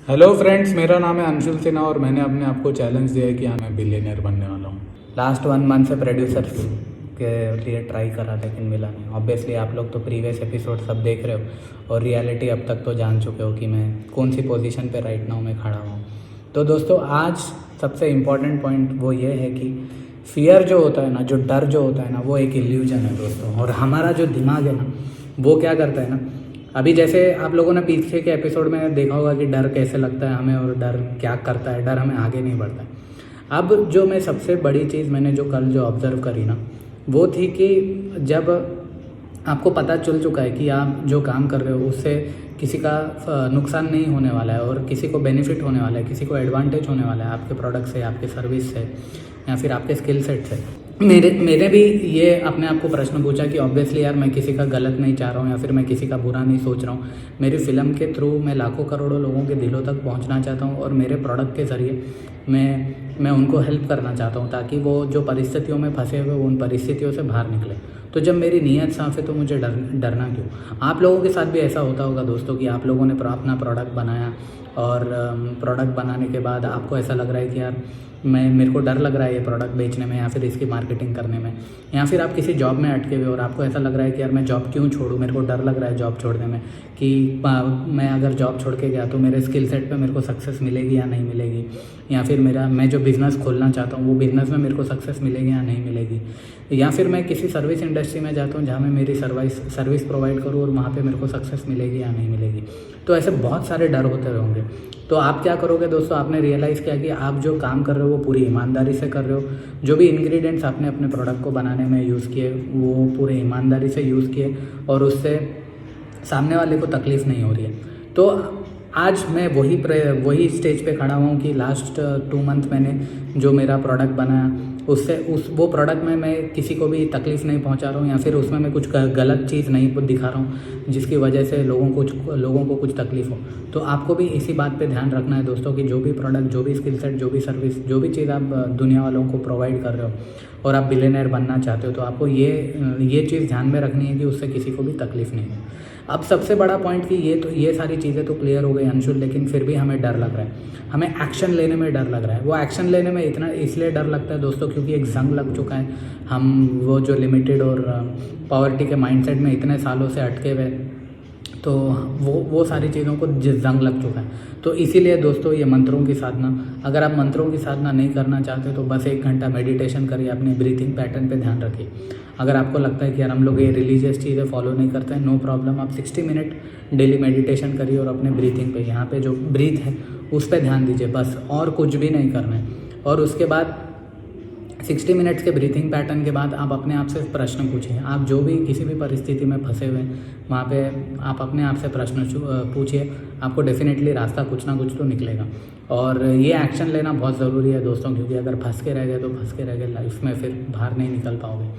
Hello friends, मेरा नाम है अंशुल सिन्हा और मैंने अपने आप को चैलेंज दिया है कि हाँ मैं बिलियनर बनने वाला हूँ। लास्ट 1 मंथ से प्रोड्यूसर्स के लिए ट्राई करा लेकिन मिला नहीं। ऑब्वियसली आप लोग तो प्रीवियस एपिसोड सब देख रहे हो और रियलिटी अब तक तो जान चुके हो कि मैं कौन सी पोजीशन पे राइट नाउ मैं खड़ा हूँ। तो दोस्तों आज सबसे इम्पॉर्टेंट पॉइंट वो ये है कि फियर जो होता है ना, जो डर जो होता है ना, वो एक इल्यूजन है दोस्तों। और हमारा जो दिमाग है ना, वो क्या करता है ना, अभी जैसे आप लोगों ने पीछे के एपिसोड में देखा होगा कि डर कैसे लगता है हमें और डर क्या करता है, डर हमें आगे नहीं बढ़ता है। अब जो मैं सबसे बड़ी चीज़ मैंने जो कल जो ऑब्ज़र्व करी ना, वो थी कि जब आपको पता चल चुका है कि आप जो काम कर रहे हो उससे किसी का नुकसान नहीं होने वाला है और किसी को बेनिफिट होने वाला है, किसी को एडवांटेज होने वाला है आपके प्रोडक्ट से, आपके सर्विस से या फिर आपके स्किल सेट से। मैंने भी ये अपने आप को प्रश्न पूछा कि ऑब्वियसली यार मैं किसी का गलत नहीं चाह रहा हूँ या फिर मैं किसी का बुरा नहीं सोच रहा हूँ। मेरी फ़िल्म के थ्रू मैं लाखों करोड़ों लोगों के दिलों तक पहुँचना चाहता हूँ और मेरे प्रोडक्ट के ज़रिए मैं उनको हेल्प करना चाहता हूँ ताकि वो जो परिस्थितियों में फंसे हुए उन परिस्थितियों से बाहर निकले। तो जब मेरी नीयत साफ़ है तो मुझे डरना क्यों। आप लोगों के साथ भी ऐसा होता होगा दोस्तों कि आप लोगों ने अपना प्रोडक्ट बनाया और प्रोडक्ट बनाने के बाद आपको ऐसा लग रहा है कि यार मेरे को डर लग रहा है ये प्रोडक्ट बेचने में या फिर इसकी मार्केटिंग करने में, या फिर आप किसी जॉब में अटके हुए और आपको ऐसा लग रहा है कि यार मैं जॉब क्यों छोड़ूं, मेरे को डर लग रहा है जॉब छोड़ने में कि मैं अगर जॉब छोड़ के गया तो मेरे स्किल सेट पे मेरे को सक्सेस मिलेगी या नहीं मिलेगी, या फिर मैं जो बिज़नेस खोलना चाहता हूँ वो बिज़नेस में मेरे को सक्सेस मिलेगी या नहीं मिलेगी, या फिर मैं किसी सर्विस इंडस्ट्री में जाता हूँ जहाँ मैं मेरी सर्विस प्रोवाइड करूँ और वहाँ पे मेरे को सक्सेस मिलेगी या नहीं मिलेगी। तो ऐसे बहुत सारे डर होते होंगे। तो आप क्या करोगे दोस्तों, आपने रियलाइज़ किया कि आप जो काम कर रहे हो वो पूरी ईमानदारी से कर रहे हो, जो भी इंग्रेडिएंट्स आपने अपने प्रोडक्ट को बनाने में यूज़ किए वो पूरे ईमानदारी से यूज़ किए और उससे सामने वाले को तकलीफ़ नहीं हो रही है। तो आज मैं वही स्टेज पे खड़ा हूँ कि लास्ट 2 मंथ मैंने जो मेरा प्रोडक्ट बनाया उससे वो प्रोडक्ट में मैं किसी को भी तकलीफ़ नहीं पहुँचा रहा हूँ या फिर उसमें मैं कुछ गलत चीज़ नहीं दिखा रहा हूँ जिसकी वजह से लोगों को कुछ तकलीफ़ हो। तो आपको भी इसी बात पे ध्यान रखना है दोस्तों कि जो भी प्रोडक्ट, जो भी स्किल सेट, जो भी सर्विस, जो भी चीज़ आप दुनिया वालों को प्रोवाइड कर रहे हो और आप बिलियनर बनना चाहते हो तो आपको ये चीज़ ध्यान में रखनी है कि उससे किसी को भी तकलीफ़ नहीं हो। अब सबसे बड़ा पॉइंट कि ये सारी चीज़ें तो क्लियर हो गई अंशुल, लेकिन फिर भी हमें डर लग रहा है, हमें एक्शन लेने में डर लग रहा है। वो एक्शन लेने में इतना इसलिए डर लगता है दोस्तों क्योंकि एक जंग लग चुका है। हम वो जो लिमिटेड और पॉवर्टी के माइंडसेट में इतने सालों से अटके हुए, तो वो सारी चीज़ों को जंग लग चुका है। तो इसीलिए दोस्तों ये मंत्रों की साधना, अगर आप मंत्रों की साधना नहीं करना चाहते तो बस 1 घंटा मेडिटेशन करिए, अपने ब्रीथिंग पैटर्न पे ध्यान रखिए। अगर आपको लगता है कि यार हम लोग ये रिलीजियस चीज़ें फॉलो नहीं करते हैं, नो प्रॉब्लम, आप 60 मिनट डेली मेडिटेशन करिए और अपने ब्रीथिंग पे, यहाँ पे जो ब्रीथ है उस पर ध्यान दीजिए बस, और कुछ भी नहीं करना है। और उसके बाद 60 मिनट्स के ब्रीथिंग पैटर्न के बाद आप अपने आप से प्रश्न पूछिए। आप जो भी किसी भी परिस्थिति में फंसे हुए वहाँ पे आप अपने आप से प्रश्न पूछिए, आपको डेफिनेटली रास्ता कुछ ना कुछ तो निकलेगा। और ये एक्शन लेना बहुत ज़रूरी है दोस्तों, क्योंकि अगर फंस के रह गए तो फंस के रह गए, लाइफ में फिर बाहर नहीं निकल पाओगे।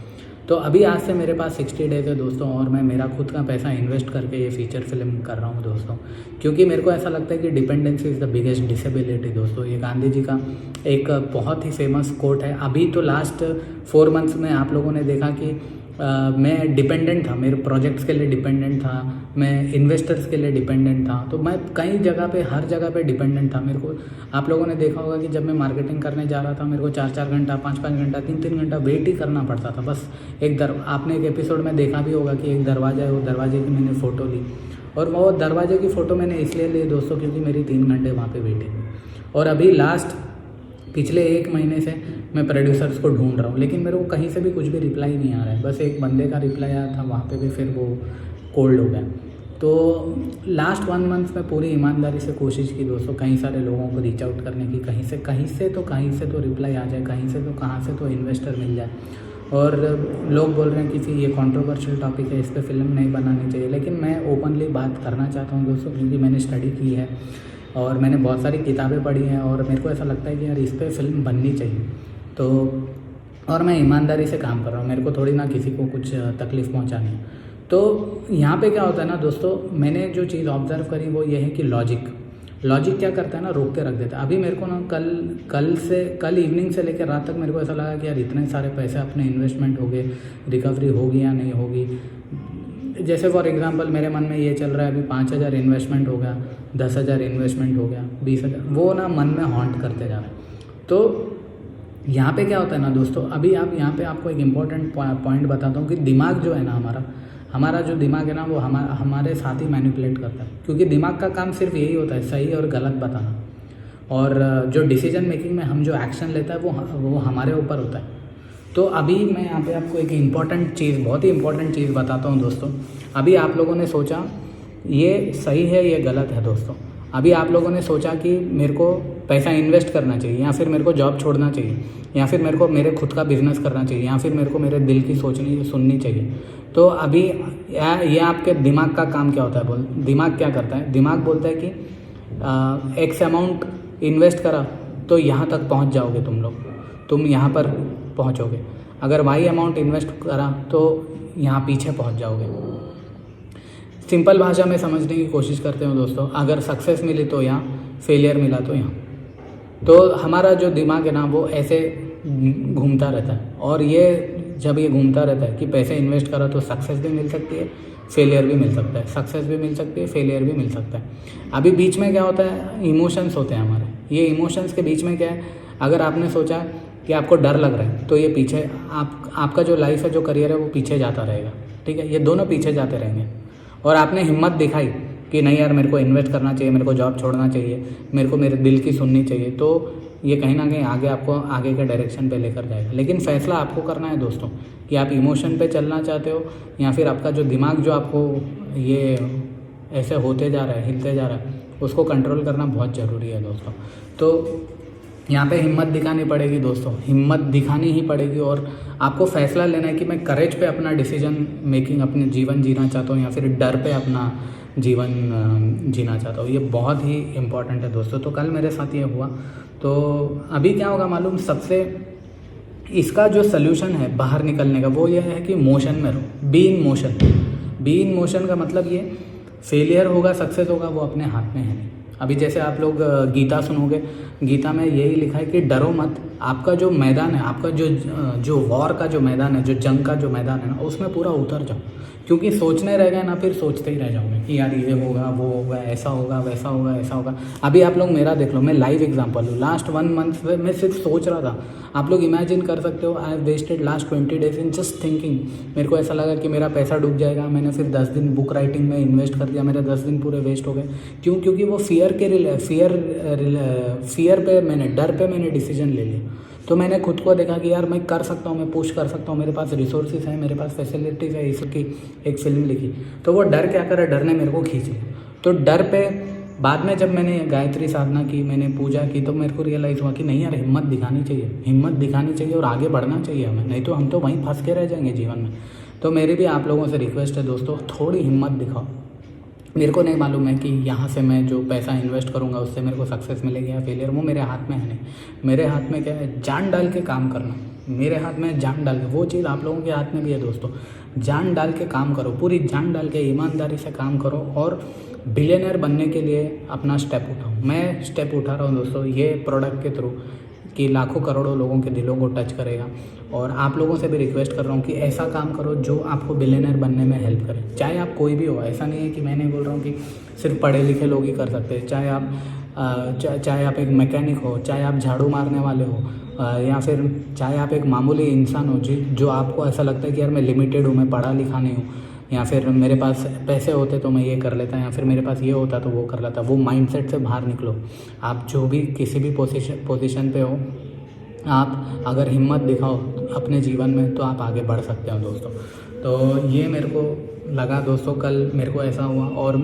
तो अभी आज से मेरे पास 60 डेज़ है दोस्तों और मैं मेरा खुद का पैसा इन्वेस्ट करके ये फीचर फिल्म कर रहा हूँ दोस्तों, क्योंकि मेरे को ऐसा लगता है कि dependency is the biggest disability दोस्तों। ये गांधी जी का एक बहुत ही फेमस कोट है। अभी तो लास्ट 4 मंथ्स में आप लोगों ने देखा कि मैं डिपेंडेंट था, मेरे प्रोजेक्ट्स के लिए डिपेंडेंट था, मैं इन्वेस्टर्स के लिए डिपेंडेंट था, तो मैं कई जगह पे, हर जगह पे डिपेंडेंट था। मेरे को आप लोगों ने देखा होगा कि जब मैं मार्केटिंग करने जा रहा था मेरे को 4-4 घंटा, 5-5 घंटा, 3-3 घंटा वेट ही करना पड़ता था। बस आपने एक एपिसोड में देखा भी होगा कि एक दरवाज़ा है, वो दरवाजे की मैंने फ़ोटो ली और वो दरवाजे की फ़ोटो मैंने इसलिए ली दोस्तों क्योंकि मेरी 3 घंटे वहाँ पर वेटिंग हुई। और अभी लास्ट पिछले 1 महीने से मैं प्रोड्यूसर्स को ढूंढ रहा हूँ, लेकिन मेरे को कहीं से भी कुछ भी रिप्लाई नहीं आ रहा है। बस एक बंदे का रिप्लाई आया था, वहाँ पे भी फिर वो कोल्ड हो गया। तो लास्ट 1 मंथ में पूरी ईमानदारी से कोशिश की दोस्तों कई सारे लोगों को रीच आउट करने की, कहीं से तो रिप्लाई आ जाए, कहीं से तो कहाँ से तो इन्वेस्टर मिल जाए। और लोग बोल रहे हैं कि ये कंट्रोवर्शियल टॉपिक है, इस पर फिल्म नहीं बनानी चाहिए, लेकिन मैं ओपनली बात करना चाहता हूँ दोस्तों क्योंकि मैंने स्टडी की है और मैंने बहुत सारी किताबें पढ़ी हैं और मेरे को ऐसा लगता है कि यार इस पे फिल्म बननी चाहिए। तो और मैं ईमानदारी से काम कर रहा हूँ, मेरे को थोड़ी ना किसी को कुछ तकलीफ़ पहुँचानी है। तो यहाँ पे क्या होता है ना दोस्तों, मैंने जो चीज़ ऑब्ज़र्व करी वो ये है कि लॉजिक क्या करता है ना, रोक के रख देता है। अभी मेरे को ना कल इवनिंग से लेकर रात तक मेरे को ऐसा लगा कि यार इतने सारे पैसे अपने इन्वेस्टमेंट हो गए, रिकवरी होगी या नहीं होगी। जैसे फॉर एग्जांपल मेरे मन में ये चल रहा है अभी 5,000 इन्वेस्टमेंट हो गया 10,000 इन्वेस्टमेंट हो गया, 20,000, वो ना मन में हॉन्ट करते जा रहे हैं। तो यहाँ पे क्या होता है ना दोस्तों, अभी आप यहाँ पे आपको एक इम्पॉर्टेंट पॉइंट बताता हूँ कि दिमाग जो है ना हमारा जो दिमाग है ना वो हमारे साथ ही मैनिपुलेट करता है, क्योंकि दिमाग का काम सिर्फ यही होता है सही और गलत बताना, और जो डिसीजन मेकिंग में हम जो एक्शन लेता है वो हमारे ऊपर होता है। तो अभी मैं यहाँ पे आपको एक इम्पॉर्टेंट चीज़, बहुत ही इम्पॉर्टेंट चीज़ बताता हूँ दोस्तों। अभी आप लोगों ने सोचा ये सही है ये गलत है दोस्तों, अभी आप लोगों ने सोचा कि मेरे को पैसा इन्वेस्ट करना चाहिए, या फिर मेरे को जॉब छोड़ना चाहिए, या फिर मेरे को मेरे खुद का बिजनेस करना चाहिए, या फिर मेरे को मेरे दिल की सुननी चाहिए। तो अभी ये आपके दिमाग का काम क्या होता है, दिमाग क्या करता है, दिमाग बोलता है कि एक्स अमाउंट इन्वेस्ट करा तो यहाँ तक पहुँच जाओगे तुम यहाँ पर पहुँचोगे, अगर वाई अमाउंट इन्वेस्ट करा तो यहाँ पीछे पहुँच जाओगे। सिंपल भाषा में समझने की कोशिश करते हो दोस्तों, अगर सक्सेस मिली तो यहाँ, फेलियर मिला तो यहाँ। तो हमारा जो दिमाग है ना वो ऐसे घूमता रहता है, और ये जब ये घूमता रहता है कि पैसे इन्वेस्ट करा तो सक्सेस भी मिल सकती है, फेलियर भी मिल सकता है, सक्सेस भी मिल सकती है, फेलियर भी मिल सकता है। अभी बीच में क्या होता है, इमोशंस होते हैं हमारे, ये इमोशंस के बीच में क्या है, अगर आपने सोचा कि आपको डर लग रहा है तो ये पीछे आपका जो लाइफ है, जो करियर है वो पीछे जाता रहेगा, ठीक है, ये दोनों पीछे जाते रहेंगे। और आपने हिम्मत दिखाई कि नहीं यार मेरे को इन्वेस्ट करना चाहिए, मेरे को जॉब छोड़ना चाहिए, मेरे को मेरे दिल की सुननी चाहिए, तो ये कहीं ना कहीं आगे आपको आगे के डायरेक्शन पे लेकर जाएगा। लेकिन फैसला आपको करना है दोस्तों कि आप इमोशन पे चलना चाहते हो, या फिर आपका जो दिमाग जो आपको ये ऐसे होते जा रहा है, हिलते जा रहा है, उसको कंट्रोल करना बहुत ज़रूरी है दोस्तों। तो यहाँ पे हिम्मत दिखानी पड़ेगी दोस्तों, हिम्मत दिखानी ही पड़ेगी, और आपको फैसला लेना है कि मैं करेज पे अपना डिसीजन मेकिंग, अपने जीवन जीना चाहता हूँ, या फिर डर पे अपना जीवन जीना चाहता हूँ। ये बहुत ही इम्पॉर्टेंट है दोस्तों। तो कल मेरे साथ ये हुआ, तो अभी क्या होगा मालूम, सबसे इसका जो सल्यूशन है बाहर निकलने का वो ये है कि मोशन में रहो, be in motion. Be in motion का मतलब ये, फेलियर होगा सक्सेस होगा वो अपने हाथ में है नहीं। अभी जैसे आप लोग गीता सुनोगे, गीता में यही लिखा है कि डरो मत, आपका जो मैदान है, आपका जो वॉर का जो मैदान है, जो जंग का जो मैदान है ना, उसमें पूरा उतर जाओ, क्योंकि सोचने रह गए ना फिर सोचते ही रह जाओगे कि यार ये होगा वो होगा, ऐसा होगा वैसा होगा ऐसा होगा। अभी आप लोग मेरा देख लो, मैं लाइव एग्जांपल हूँ, लास्ट 1 मंथ मैं सिर्फ सोच रहा था। आप लोग इमेजिन कर सकते हो, I have wasted last 20 days in just thinking. मेरे को ऐसा लगा कि मेरा पैसा डूब जाएगा, मैंने फिर 10 दिन बुक राइटिंग में इन्वेस्ट कर दिया, मेरे 10 दिन पूरे वेस्ट हो गए। क्यों? क्योंकि वो फियर पे मैंने, डर पे मैंने डिसीजन ले लिया। तो मैंने खुद को देखा कि यार मैं कर सकता हूँ, मैं पुश कर सकता हूँ, मेरे पास रिसोर्सेज हैं, मेरे पास फैसिलिटीज़ है, इसकी एक फिल्म लिखी। तो वो डर क्या करा, डर ने मेरे को खींच लिया। तो डर पे बाद में जब मैंने गायत्री साधना की, मैंने पूजा की, तो मेरे को रियलाइज़ हुआ कि नहीं यार हिम्मत दिखानी चाहिए, हिम्मत दिखानी चाहिए और आगे बढ़ना चाहिए हमें, नहीं तो हम तो वहीं फंस के रह जाएंगे जीवन में। तो मेरी भी आप लोगों से रिक्वेस्ट है दोस्तों, थोड़ी हिम्मत दिखाओ। मेरे को नहीं मालूम है कि यहाँ से मैं जो पैसा इन्वेस्ट करूँगा उससे मेरे को सक्सेस मिलेगी या फेलियर, वो मेरे हाथ में है नहीं। मेरे हाथ में क्या है, जान डाल के काम करना। मेरे हाथ में जान डाल के, वो चीज़ आप लोगों के हाथ में भी है दोस्तों। जान डाल के काम करो, पूरी जान डाल के ईमानदारी से काम करो और बिलियनर बनने के लिए अपना स्टेप उठाओ। मैं स्टेप उठा रहा हूँ दोस्तों ये प्रोडक्ट के थ्रू, कि लाखों करोड़ों लोगों के दिलों को टच करेगा। और आप लोगों से भी रिक्वेस्ट कर रहा हूँ कि ऐसा काम करो जो आपको बिलियनर बनने में हेल्प करे, चाहे आप कोई भी हो। ऐसा नहीं है कि मैं नहीं बोल रहा हूँ कि सिर्फ पढ़े लिखे लोग ही कर सकते हैं। चाहे आप एक मैकेनिक हो, चाहे आप झाड़ू मारने वाले हो, या फिर चाहे आप एक मामूली इंसान हो जो आपको ऐसा लगता है कि यार मैं लिमिटेड हूँ, मैं पढ़ा लिखा नहीं हूँ, या फिर मेरे पास पैसे होते तो मैं ये कर लेता, या फिर मेरे पास ये होता तो वो कर लेता। वो माइंडसेट से बाहर निकलो। आप जो भी किसी भी पोजीशन पे हो, आप अगर हिम्मत दिखाओ अपने जीवन में तो आप आगे बढ़ सकते हो दोस्तों। तो ये मेरे को लगा दोस्तों, कल मेरे को ऐसा हुआ। और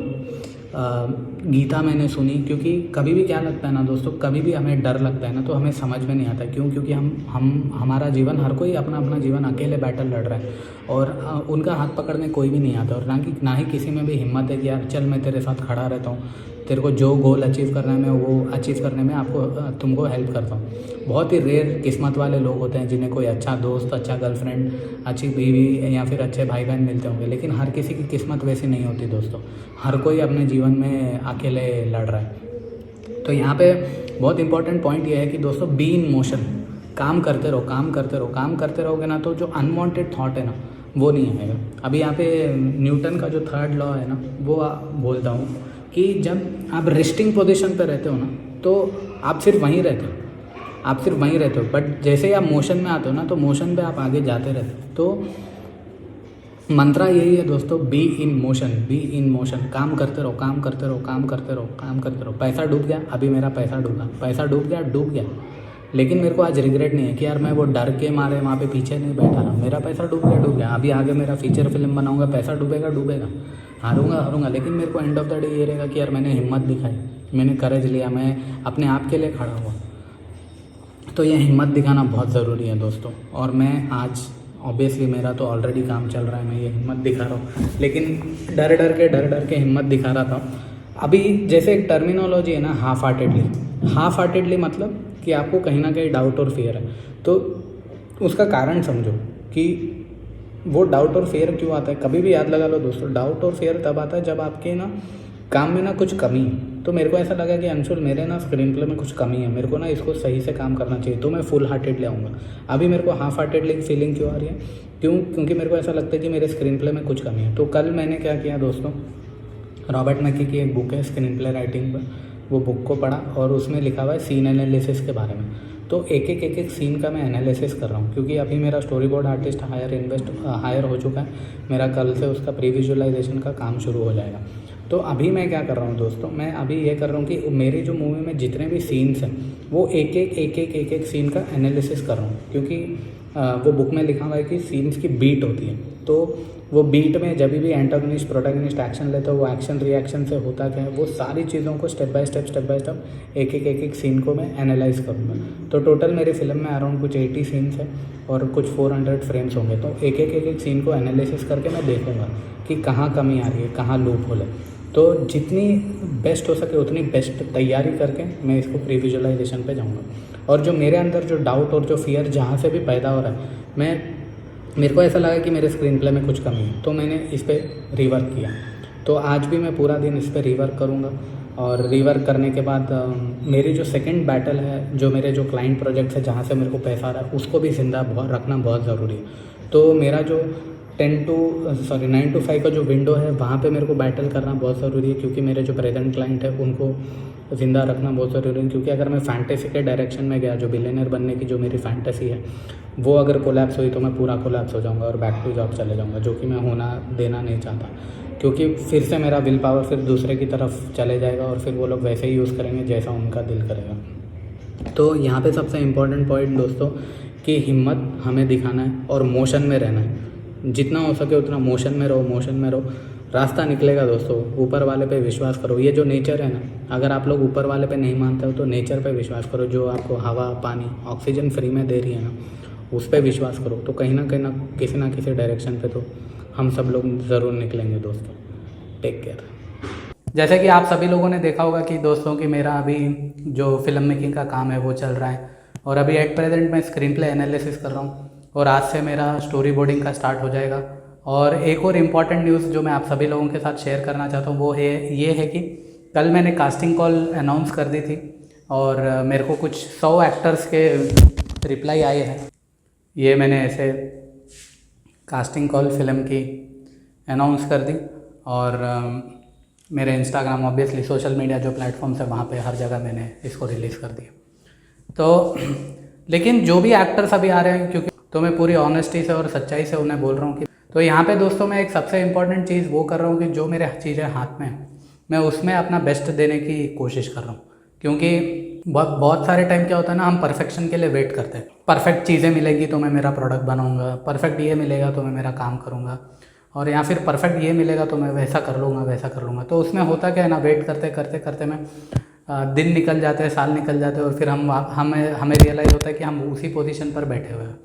गीता मैंने सुनी, क्योंकि कभी भी क्या लगता है ना दोस्तों, कभी भी हमें डर लगता है ना तो हमें समझ में नहीं आता। क्यों? क्योंकि हमारा जीवन, हर कोई अपना अपना जीवन अकेले बैटल लड़ रहा है और उनका हाथ पकड़ने कोई भी नहीं आता, और ना ही किसी में भी हिम्मत है कि यार चल मैं तेरे साथ खड़ा रहता हूँ, तेरे को जो गोल अचीव करना है मैं वो अचीव करने में तुमको हेल्प करता हूँ। बहुत ही रेयर किस्मत वाले लोग होते हैं जिन्हें कोई अच्छा दोस्त, अच्छा गर्लफ्रेंड, अच्छी बीवी या फिर अच्छे भाई बहन मिलते होंगे, लेकिन हर किसी की किस्मत वैसी नहीं होती दोस्तों। हर कोई अपने जीवन में अकेले लड़ रहा है। तो यहाँ पे बहुत इंपॉर्टेंट पॉइंट ये है कि दोस्तों बी इन मोशन, काम करते रहो, काम करते रहो। काम करते रहोगे ना तो जो अनवांटेड थॉट है ना वो नहीं आएगा। अभी यहाँ पे न्यूटन का जो 3rd लॉ है ना वो बोलता हूँ, कि जब आप रेस्टिंग पोजीशन पे रहते हो ना तो आप सिर्फ वहीं रहते हो, आप सिर्फ वहीं रहते हो, बट जैसे ही आप मोशन में आते हो ना तो मोशन पे आप आगे जाते रहते हो। तो मंत्रा यही है दोस्तों, be in motion, be in motion. काम करते रहो, काम करते रहो, काम करते रहो, काम करते रहो। पैसा डूब गया, अभी मेरा पैसा डूबा, पैसा डूब गया, डूब गया, लेकिन मेरे को आज रिग्रेट नहीं है कि यार मैं वो डर के मारे वहाँ पे पीछे नहीं बैठा रहा। मेरा पैसा डूब गया, डूब गया। अभी आगे मेरा फीचर फिल्म बनाऊंगा, पैसा डूबेगा, डूबेगा, हारूंगा, हारूंगा, लेकिन मेरे को एंड ऑफ द डे ये रहेगा कि यार मैंने हिम्मत दिखाई, मैंने करेज लिया, मैं अपने आप के लिए खड़ा हुआ। तो ये हिम्मत दिखाना बहुत ज़रूरी है दोस्तों। और मैं आज ऑब्वियसली मेरा तो ऑलरेडी काम चल रहा है, मैं ये हिम्मत दिखा रहा हूँ, लेकिन डर डर के हिम्मत दिखा रहा था। अभी जैसे एक टर्मिनोलॉजी है ना, हाफ हार्टेडली। हाफ हार्टेडली मतलब कि आपको कहीं ना कहीं डाउट और फेयर है, तो उसका कारण समझो कि वो डाउट और फेयर क्यों आता है। कभी भी याद लगा लो दोस्तों, डाउट और फेयर तब आता है जब आपके ना काम में ना कुछ कमी है। तो मेरे को ऐसा लगा कि अंशुल मेरे ना स्क्रीन प्ले में कुछ कमी है, मेरे को ना इसको सही से काम करना चाहिए, तो मैं फुल हार्टेड ले आऊँगा। अभी मेरे को हाफ हार्टेडली की फीलिंग क्यों आ रही है, क्योंकि मेरे को ऐसा लगता है कि मेरे स्क्रीन प्ले में कुछ कमी है। तो कल मैंने क्या किया दोस्तों, रॉबर्ट मैकी की एक बुक है स्क्रीन प्ले राइटिंग पर, वो बुक को पढ़ा और उसमें लिखा हुआ है सीन एनालिसिस के बारे में। तो एक एक सीन का मैं एनालिसिस कर रहा हूँ, क्योंकि अभी मेरा स्टोरी बोर्ड आर्टिस्ट हायर हो चुका है। मेरा कल से उसका प्री विजुअलाइजेशन का काम शुरू हो जाएगा। तो अभी मैं क्या कर रहा हूँ दोस्तों, मैं अभी ये कर रहा हूँ कि मेरी जो मूवी में जितने भी सीन्स हैं वो एक एक सीन का एनालिसिस कर रहा हूँ, क्योंकि वो बुक में लिखा हुआ है कि सीन्स की बीट होती है। तो वो बीट में जब भी एंटागनिस्ट प्रोटैगनिस्ट एक्शन लेता है, वो एक्शन रिएक्शन से होता क्या है, वो सारी चीज़ों को स्टेप बाय स्टेप एक एक सीन को मैं एनालाइज करूँगा। तो टोटल मेरी फिल्म में अराउंड कुछ 80 सीन्स हैं और कुछ 400 फ्रेम्स होंगे। तो एक एक सीन को एनालिसिस करके मैं देखूँगा कि कहाँ कमी आ रही है, कहाँ लूप होल है। तो जितनी बेस्ट हो सके उतनी बेस्ट तैयारी करके मैं इसको प्री विजुअलाइजेशन पे जाऊँगा। और जो मेरे अंदर जो डाउट और जो फियर जहाँ से भी पैदा हो रहा है, मेरे को ऐसा लगा कि मेरे स्क्रीन प्ले में कुछ कमी है, तो मैंने इस पर रिवर्क किया। तो आज भी मैं पूरा दिन इस पर रिवर्क करूँगा। और रिवर्क करने के बाद मेरी जो सेकंड बैटल है, जो मेरे जो क्लाइंट प्रोजेक्ट्स है जहाँ से मेरे को पैसा आ रहा है, उसको भी जिंदा रखना बहुत ज़रूरी है। तो मेरा जो 9 to 5 का जो विंडो है, वहाँ पे मेरे को बैटल करना बहुत ज़रूरी है, क्योंकि मेरे जो प्रेजेंट क्लाइंट है उनको ज़िंदा रखना बहुत ज़रूरी है। क्योंकि अगर मैं फैंटेसी के डायरेक्शन में गया, जो बिलियनर बनने की जो मेरी फैंटेसी है, वो अगर कोलैप्स हुई तो मैं पूरा कोलैप्स हो जाऊँगा और बैक टू जॉब चले जाऊँगा, जो कि मैं होना देना नहीं चाहता। क्योंकि फिर से मेरा विल पावर फिर दूसरे की तरफ चले जाएगा और फिर वो लोग वैसे ही यूज़ करेंगे जैसा उनका दिल करेगा। तो यहाँ पे सबसे इम्पोर्टेंट पॉइंट दोस्तों कि हिम्मत हमें दिखाना है और मोशन में रहना है। जितना हो सके उतना मोशन में रहो, मोशन में रहो, रास्ता निकलेगा दोस्तों। ऊपर वाले पे विश्वास करो। ये जो नेचर है ना, अगर आप लोग ऊपर वाले पे नहीं मानते हो तो नेचर पे विश्वास करो, जो आपको हवा, पानी, ऑक्सीजन फ्री में दे रही है ना, उस पर विश्वास करो। तो कहीं ना किसी डायरेक्शन पे तो हम सब लोग ज़रूर निकलेंगे दोस्तों। Take care. जैसे कि आप सभी लोगों ने देखा होगा कि दोस्तों कि मेरा अभी जो फिल्म मेकिंग का काम है वो चल रहा है, और अभी एट प्रेजेंट मैं स्क्रीन प्ले एनालिसिस कर रहा हूँ, और आज से मेरा स्टोरी बोर्डिंग का स्टार्ट हो जाएगा। और एक और इम्पॉर्टेंट न्यूज़ जो मैं आप सभी लोगों के साथ शेयर करना चाहता हूँ वो ये है कि कल मैंने कास्टिंग कॉल अनाउंस कर दी थी, और मेरे को कुछ 100 एक्टर्स के रिप्लाई आए हैं। ये मैंने ऐसे कास्टिंग कॉल फिल्म की अनाउंस कर दी, और मेरे इंस्टाग्राम, ऑब्वियसली सोशल मीडिया जो प्लेटफॉर्म्स है वहाँ पे हर जगह मैंने इसको रिलीज़ कर दिया। तो लेकिन जो भी एक्टर्स अभी आ रहे हैं, क्योंकि तो मैं पूरी ऑनेस्टी से और सच्चाई से उन्हें बोल रहा हूँ कि तो यहाँ पे दोस्तों मैं एक सबसे इम्पॉर्टेंट चीज़ वो कर रहा हूँ कि जो मेरे चीज़ें हाथ में है मैं उसमें अपना बेस्ट देने की कोशिश कर रहा हूँ। क्योंकि बहुत सारे टाइम क्या होता है ना, हम परफेक्शन के लिए वेट करते हैं। परफेक्ट चीज़ें मिलेगी तो मैं मेरा प्रोडक्ट बनाऊँगा, परफेक्ट ये मिलेगा तो मैं मेरा काम करूँगा, और या फिर परफेक्ट ये मिलेगा तो मैं वैसा कर लूँगा। तो उसमें होता क्या है ना, वेट करते मैं दिन निकल जाते हैं, साल निकल जाते हैं, और फिर हमें रियलाइज़ होता है कि हम उसी पोजीशन पर बैठे हुए हैं।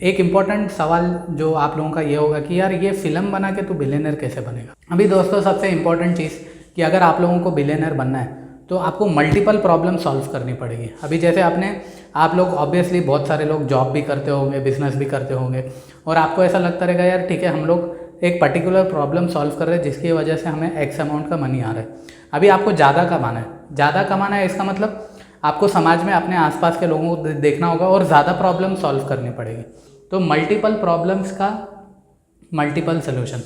एक इम्पॉर्टेंट सवाल जो आप लोगों का ये होगा कि यार ये फिल्म बना के तू बिलियनर कैसे बनेगा। अभी दोस्तों सबसे इम्पॉर्टेंट चीज़ कि अगर आप लोगों को बिलियनर बनना है तो आपको मल्टीपल प्रॉब्लम सॉल्व करनी पड़ेगी। अभी जैसे आप लोग ऑब्वियसली बहुत सारे लोग जॉब भी करते होंगे, बिजनेस भी करते होंगे, और आपको ऐसा लगता रहेगा यार ठीक है हम लोग एक पर्टिकुलर प्रॉब्लम सॉल्व कर रहे हैं जिसकी वजह से हमें एक्स अमाउंट का मनी आ रहा है। अभी आपको ज़्यादा कमाना है, इसका मतलब आपको समाज में अपने आसपास के लोगों को देखना होगा और ज़्यादा प्रॉब्लम सॉल्व करनी पड़ेगी। तो मल्टीपल प्रॉब्लम्स का मल्टीपल सोल्यूशन।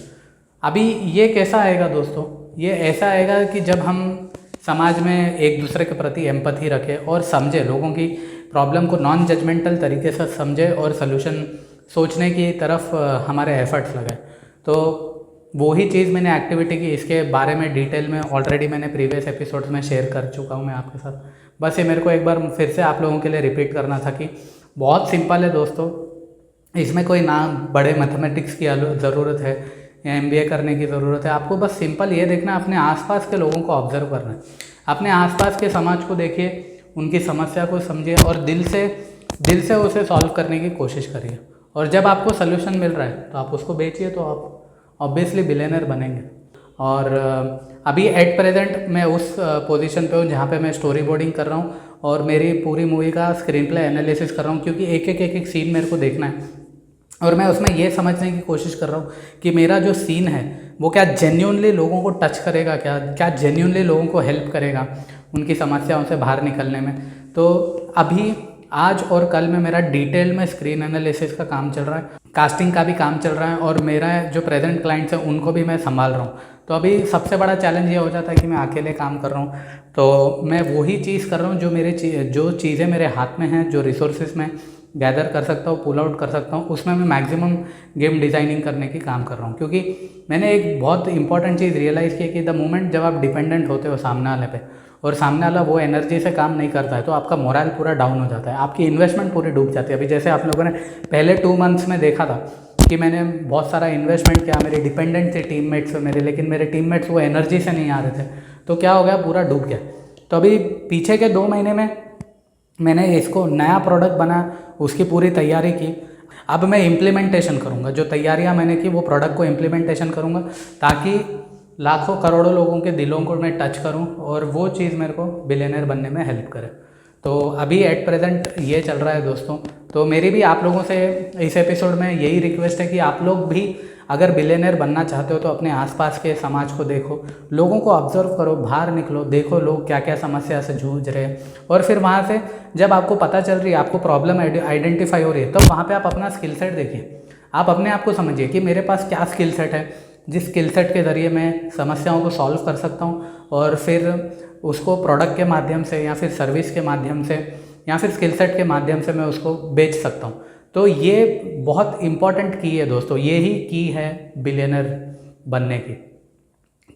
अभी ये कैसा आएगा दोस्तों ये ऐसा आएगा कि जब हम समाज में एक दूसरे के प्रति एम्पैथी रखें और समझे, लोगों की प्रॉब्लम को नॉन जजमेंटल तरीके से समझे और सलूशन सोचने की तरफ हमारे एफर्ट्स लगे। तो वही चीज़ मैंने एक्टिविटी की, इसके बारे में डिटेल में ऑलरेडी मैंने प्रीवियस एपिसोड्स में शेयर कर चुका हूँ मैं आपके साथ। बस ये मेरे को एक बार फिर से आप लोगों के लिए रिपीट करना था कि बहुत सिंपल है दोस्तों, इसमें कोई ना बड़े मैथमेटिक्स की ज़रूरत है या MBA करने की ज़रूरत है। आपको बस सिंपल ये देखना, अपने आसपास के लोगों को ऑब्जर्व करना है, अपने आसपास के समाज को देखिए, उनकी समस्या को समझिए और दिल से उसे सॉल्व करने की कोशिश करिए। और जब आपको सोल्यूशन मिल रहा है तो आप उसको बेचिए, तो आप ऑब्वियसली बिलियनर बनेंगे। और अभी एट प्रेजेंट मैं उस पोजीशन पे हूँ जहाँ पे मैं स्टोरी बोर्डिंग कर रहा हूँ और मेरी पूरी मूवी का स्क्रीन प्ले एनालिसिस कर रहा हूँ, क्योंकि एक सीन मेरे को देखना है और मैं उसमें ये समझने की कोशिश कर रहा हूँ कि मेरा जो सीन है वो क्या जेन्युइनली लोगों को टच करेगा, क्या जेन्युइनली लोगों को हेल्प करेगा उनकी समस्याओं से बाहर निकलने में। तो अभी आज और कल में मेरा डिटेल में स्क्रीन एनालिसिस का काम चल रहा है, कास्टिंग का भी काम चल रहा है और मेरा जो प्रेजेंट क्लाइंट्स हैं उनको भी मैं संभाल रहा हूँ। तो अभी सबसे बड़ा चैलेंज ये हो जाता है कि मैं अकेले काम कर रहा हूँ, तो मैं वही चीज़ कर रहा हूँ जो चीज़ें मेरे हाथ में हैं, जो रिसोर्सेज मैं गैदर कर सकता हूँ, पुल आउट कर सकता हूँ, उसमें मैं मैक्सिमम गेम डिज़ाइनिंग करने की काम कर रहा हूँ। क्योंकि मैंने एक बहुत इंपॉर्टेंट चीज़ रियलाइज़ की कि द मोमेंट जब आप डिपेंडेंट होते हो सामने वाले पे और सामने वाला वो एनर्जी से काम नहीं करता है, तो आपका मोरल पूरा डाउन हो जाता है, आपकी इन्वेस्टमेंट पूरी डूब जाती है। अभी जैसे आप लोगों ने पहले 2 मंथ्स में देखा था कि मैंने बहुत सारा इन्वेस्टमेंट किया, मेरे डिपेंडेंट थे टीममेट्स मेरे, लेकिन मेरे टीममेट्स वो एनर्जी से नहीं आ रहे थे, तो क्या हो गया, पूरा डूब गया। तो अभी पीछे के 2 महीने में मैंने इसको नया प्रोडक्ट बना, उसकी पूरी तैयारी की। अब मैं इम्प्लीमेंटेशन करूँगा, जो तैयारियाँ मैंने की वो प्रोडक्ट को इम्प्लीमेंटेशन करूँगा, ताकि लाखों करोड़ों लोगों के दिलों को मैं टच करूँ और वो चीज़ मेरे को बिलियनर बनने में हेल्प करे। तो अभी एट प्रेजेंट ये चल रहा है दोस्तों। तो मेरी भी आप लोगों से इस एपिसोड में यही रिक्वेस्ट है कि आप लोग भी अगर बिलियनर बनना चाहते हो तो अपने आसपास के समाज को देखो, लोगों को ऑब्जर्व करो, बाहर निकलो, देखो लोग क्या क्या समस्या से जूझ रहे हैं, और फिर वहाँ से जब आपको पता चल रही है, आपको प्रॉब्लम आइडेंटिफाई हो रही है, तब वहाँ पे आप अपना स्किल सेट देखिए, आप अपने आप को समझिए कि मेरे पास क्या स्किल सेट है, जिस स्किल सेट के ज़रिए मैं समस्याओं को सॉल्व कर सकता हूँ और फिर उसको प्रोडक्ट के माध्यम से या फिर सर्विस के माध्यम से या फिर स्किल सेट के माध्यम से मैं उसको बेच सकता हूँ। तो ये बहुत इम्पॉर्टेंट की है दोस्तों, ये ही की है बिलियनर बनने की।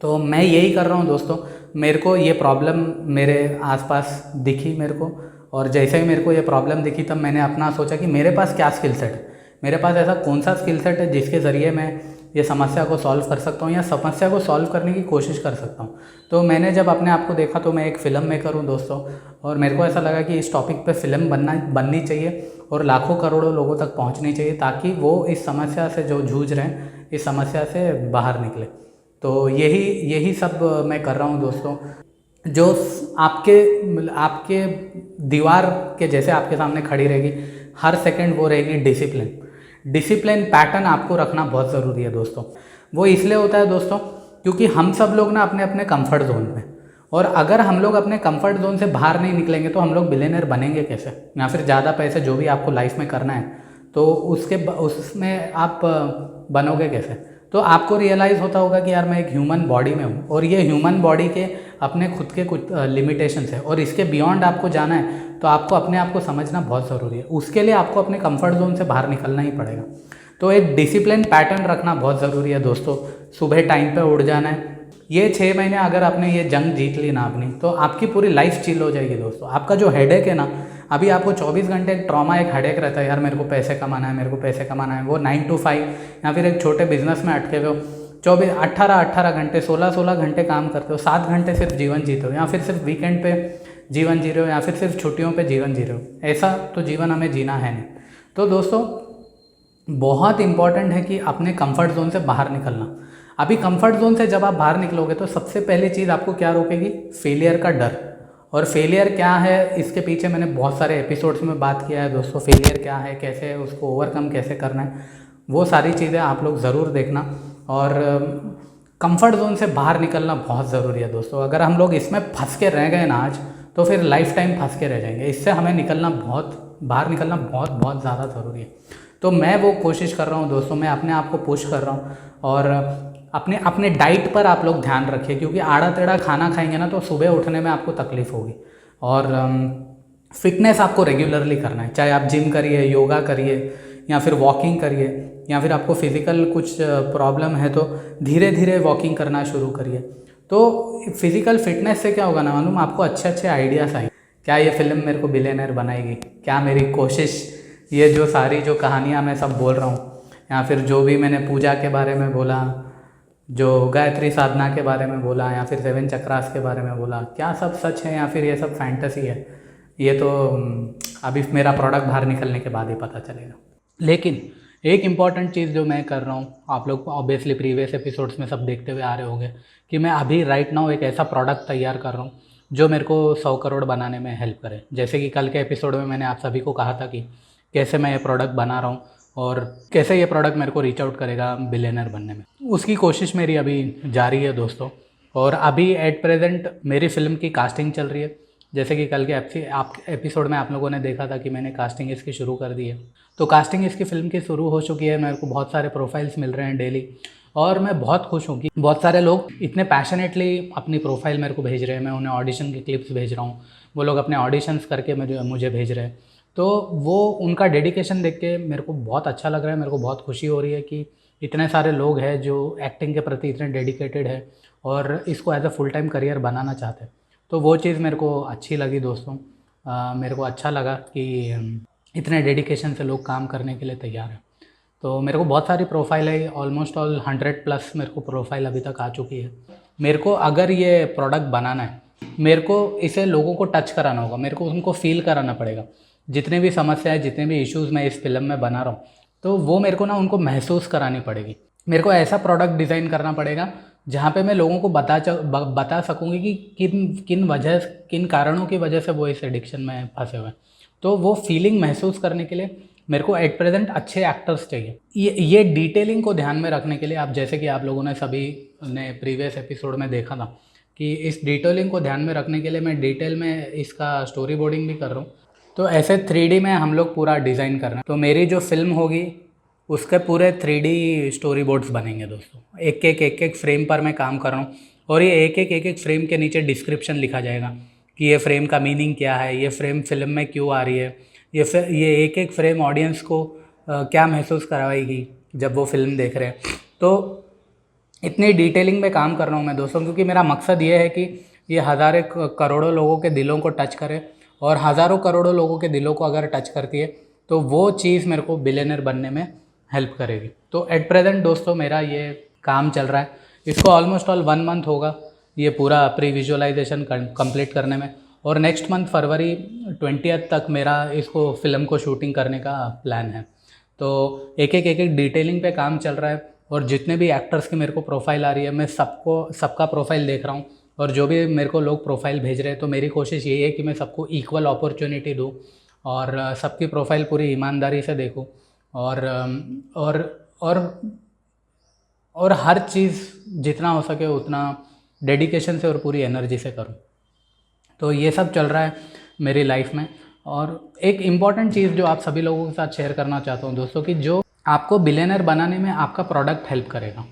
तो मैं यही कर रहा हूँ दोस्तों। मेरे को ये प्रॉब्लम मेरे आसपास दिखी मेरे को, और जैसे ही मेरे को ये प्रॉब्लम दिखी तब मैंने अपना सोचा कि मेरे पास क्या स्किल सेट है, मेरे पास ऐसा कौन सा स्किल सेट है जिसके ज़रिए मैं ये समस्या को सॉल्व कर सकता हूँ या समस्या को सॉल्व करने की कोशिश कर सकता हूँ। तो मैंने जब अपने आप को देखा तो मैं एक फ़िल्म मेकर हूँ दोस्तों, और मेरे को ऐसा लगा कि इस टॉपिक पे फ़िल्म बननी चाहिए और लाखों करोड़ों लोगों तक पहुँचनी चाहिए, ताकि वो इस समस्या से जो जूझ रहे हैं इस समस्या से बाहर निकले। तो यही सब मैं कर रहा हूँ दोस्तों। जो आपके दीवार के जैसे आपके सामने खड़ी रहेगी हर सेकंड, वो रहेगी डिसिप्लिन पैटर्न आपको रखना बहुत ज़रूरी है दोस्तों। वो इसलिए होता है दोस्तों क्योंकि हम सब लोग ना अपने अपने कंफर्ट जोन में, और अगर हम लोग अपने कंफर्ट जोन से बाहर नहीं निकलेंगे तो हम लोग बिलियनर बनेंगे कैसे, या फिर ज़्यादा पैसे जो भी आपको लाइफ में करना है तो उसमें आप बनोगे कैसे। तो आपको रियलाइज़ होता होगा कि यार मैं एक ह्यूमन बॉडी में हूँ और ये ह्यूमन बॉडी के अपने खुद के कुछ लिमिटेशंस है, और इसके बियॉन्ड आपको जाना है तो आपको अपने आप को समझना बहुत ज़रूरी है। उसके लिए आपको अपने कंफर्ट जोन से बाहर निकलना ही पड़ेगा। तो एक डिसिप्लिन पैटर्न रखना बहुत ज़रूरी है दोस्तों। सुबह टाइम पे उठ जाना है। ये 6 महीने अगर आपने ये जंग जीत ली ना अपनी, तो आपकी पूरी लाइफ चिल हो जाएगी दोस्तों। आपका जो हेडेक है ना, अभी आपको 24 घंटे एक ट्रॉमा, एक हेडेक रहता है, यार मेरे को पैसे कमाना है, मेरे को पैसे कमाना है। वो 9 to 5 या फिर एक छोटे बिजनेस में अटके हुए हो, 18 घंटे 16 घंटे काम करते हो, 7 घंटे सिर्फ जीवन जीते हो, या फिर सिर्फ वीकेंड पे जीवन जी रहे हो, या फिर सिर्फ छुट्टियों पे जीवन जी रहे हो। ऐसा तो जीवन हमें जीना है नहीं। तो दोस्तों बहुत इंपॉर्टेंट है कि अपने कंफर्ट जोन से बाहर निकलना। अभी कंफर्ट जोन से जब आप बाहर निकलोगे तो सबसे पहली चीज़ आपको क्या रोकेगी, फेलियर का डर। और फेलियर क्या है, इसके पीछे मैंने बहुत सारे एपिसोड्स में बात किया है दोस्तों। फेलियर क्या है, कैसे उसको ओवरकम कैसे करना है, वो सारी चीज़ें आप लोग ज़रूर देखना। और कंफर्ट जोन से बाहर निकलना बहुत ज़रूरी है दोस्तों। अगर हम लोग इसमें फंस के रह गए ना आज, तो फिर लाइफ टाइम फंस के रह जाएंगे। इससे हमें बाहर निकलना बहुत ज़्यादा ज़रूरी है। तो मैं वो कोशिश कर रहा हूँ दोस्तों, मैं अपने आप को पुश कर रहा हूँ। और अपने अपने डाइट पर आप लोग ध्यान रखिए, क्योंकि आड़ा टेढ़ा खाना खाएंगे ना तो सुबह उठने में आपको तकलीफ़ होगी। और फिटनेस आपको रेगुलरली करना है, चाहे आप जिम करिए, योगा करिए, या फिर वॉकिंग करिए, या फिर आपको फिज़िकल कुछ प्रॉब्लम है तो धीरे धीरे वॉकिंग करना शुरू करिए। तो फिज़िकल फिटनेस से क्या होगा ना मालूम, आपको अच्छे अच्छे आइडियाज़ आएंगे। क्या ये फिल्म मेरे को बिलियनर बनाएगी, क्या मेरी कोशिश, ये जो सारी जो कहानियाँ मैं सब बोल रहा हूँ, या फिर जो भी मैंने पूजा के बारे में बोला, जो गायत्री साधना के बारे में बोला, या फिर 7 चक्रास के बारे में बोला, क्या सब सच है या फिर ये सब फैंटेसी है, ये तो अभी मेरा प्रोडक्ट बाहर निकलने के बाद ही पता चलेगा। लेकिन एक इम्पॉर्टेंट चीज़ जो मैं कर रहा हूँ, आप लोग ऑब्वियसली प्रीवियस एपिसोड्स में सब देखते हुए आ रहे होंगे कि मैं अभी राइट नाउ एक ऐसा प्रोडक्ट तैयार कर रहा हूँ जो मेरे को 100 करोड़ बनाने में हेल्प करे। जैसे कि कल के एपिसोड में मैंने आप सभी को कहा था कि कैसे मैं ये प्रोडक्ट बना रहा हूँ और कैसे ये प्रोडक्ट मेरे को रीच आउट करेगा बिलियनर बनने में। उसकी कोशिश मेरी अभी जारी है दोस्तों। और अभी एट प्रेजेंट मेरी फ़िल्म की कास्टिंग चल रही है। जैसे कि कल के एपिसोड में आप लोगों ने देखा था कि मैंने कास्टिंग इसकी शुरू कर दी है। तो कास्टिंग इसकी फ़िल्म की शुरू हो चुकी है। मेरे को बहुत सारे प्रोफाइल्स मिल रहे हैं डेली, और मैं बहुत खुश हूँ कि बहुत सारे लोग इतने पैशनेटली अपनी प्रोफाइल मेरे को भेज रहे हैं। मैं उन्हें ऑडिशन के क्लिप्स भेज रहा हूँ, वो लोग अपने ऑडिशंस करके मुझे भेज रहे हैं। तो वो उनका डेडिकेशन देख के मेरे को बहुत अच्छा लग रहा है। मेरे को बहुत खुशी हो रही है कि इतने सारे लोग हैं जो एक्टिंग के प्रति इतने डेडिकेटेड है और इसको as a full time career बनाना चाहते हैं। तो वो चीज़ मेरे को अच्छी लगी दोस्तों। मेरे को अच्छा लगा कि इतने डेडिकेशन से लोग काम करने के लिए तैयार हैं। तो मेरे को बहुत सारी प्रोफाइल है, ऑलमोस्ट ऑल 100+ मेरे को प्रोफाइल अभी तक आ चुकी है। मेरे को अगर ये प्रोडक्ट बनाना है, मेरे को इसे लोगों को टच कराना होगा, मेरे को उनको फील कराना पड़ेगा। जितने भी समस्याएं, जितने भी इश्यूज़ मैं इस फिल्म में बना रहा हूँ, तो वो मेरे को ना उनको महसूस करानी पड़ेगी। मेरे को ऐसा प्रोडक्ट डिज़ाइन करना पड़ेगा जहाँ पे मैं लोगों को बता सकूँगी कि किन कारणों की वजह से वो इस एडिक्शन में फंसे हुए हैं। तो वो फीलिंग महसूस करने के लिए मेरे को एट प्रेजेंट अच्छे एक्टर्स चाहिए। ये डिटेलिंग को ध्यान में रखने के लिए, आप जैसे कि आप लोगों ने सभी ने प्रीवियस एपिसोड में देखा था कि इस डिटेलिंग को ध्यान में रखने के लिए मैं डिटेल में इसका स्टोरी बोर्डिंग भी कर रहा हूँ। तो ऐसे 3D में हम लोग पूरा डिज़ाइन करना है। तो मेरी जो फिल्म होगी उसके पूरे 3D स्टोरी बोर्ड्स बनेंगे दोस्तों। एक एक फ्रेम पर मैं काम कर रहा हूँ, और ये एक एक फ्रेम के नीचे डिस्क्रिप्शन लिखा जाएगा कि ये फ्रेम का मीनिंग क्या है, ये फ्रेम फिल्म में क्यों आ रही है, ये एक फ्रेम ऑडियंस को क्या महसूस करवाएगी जब वो फिल्म देख रहे हैं। तो इतनी डिटेलिंग में काम कर रहा हूँ मैं दोस्तों, क्योंकि मेरा मकसद ये है कि ये हज़ारों करोड़ों लोगों के दिलों को टच करे, और हज़ारों करोड़ों लोगों के दिलों को अगर टच करती है तो वो चीज़ मेरे को बिलियनर बनने में हेल्प करेगी। तो एट प्रेजेंट दोस्तों मेरा ये काम चल रहा है। इसको ऑलमोस्ट ऑल 1 मंथ होगा ये पूरा प्री विजुअलाइजेशन कंप्लीट करने में, और नेक्स्ट मंथ फरवरी 20 तक मेरा इसको फिल्म को शूटिंग करने का प्लान है। तो एक एक डिटेलिंग पे काम चल रहा है, और जितने भी एक्टर्स की मेरे को प्रोफाइल आ रही है मैं सबका प्रोफाइल देख रहा हूँ, और जो भी मेरे को लोग प्रोफाइल भेज रहे हैं तो मेरी कोशिश यही है कि मैं सबको इक्वल अपॉर्चुनिटी दूँ और सबकी प्रोफाइल पूरी ईमानदारी से देखूँ, और और और और हर चीज़ जितना हो सके उतना डेडिकेशन से और पूरी एनर्जी से करूँ। तो ये सब चल रहा है मेरी लाइफ में। और एक इम्पॉर्टेंट चीज़ जो आप सभी लोगों के साथ शेयर करना चाहता हूँ दोस्तों, कि जो आपको बिलियनर बनाने में आपका प्रोडक्ट हेल्प करेगा।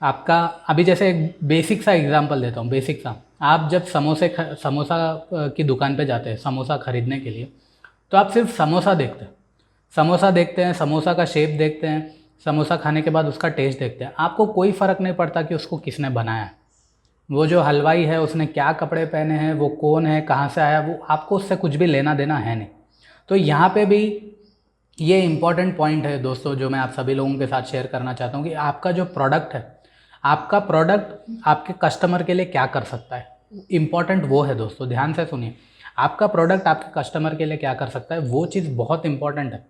आपका अभी जैसे एक बेसिक सा एग्जांपल देता हूँ, बेसिक सा। आप जब समोसा की दुकान पे जाते हैं समोसा खरीदने के लिए, तो आप सिर्फ समोसा देखते हैं, समोसा का शेप देखते हैं, समोसा खाने के बाद उसका टेस्ट देखते हैं। आपको कोई फ़र्क नहीं पड़ता कि उसको किसने बनाया है, वो जो हलवाई है उसने क्या कपड़े पहने हैं, वो कौन है, कहाँ से आया, वो आपको उससे कुछ भी लेना देना है नहीं। तो यहाँ पे भी ये इम्पॉर्टेंट पॉइंट है दोस्तों जो मैं आप सभी लोगों के साथ शेयर करना चाहता हूँ, कि आपका जो प्रोडक्ट है, आपका प्रोडक्ट आपके कस्टमर के लिए क्या कर सकता है। इम्पॉर्टेंट वो है दोस्तों, ध्यान से सुनिए। आपका प्रोडक्ट आपके कस्टमर के लिए क्या कर सकता है, वो चीज़ बहुत इंपॉर्टेंट है।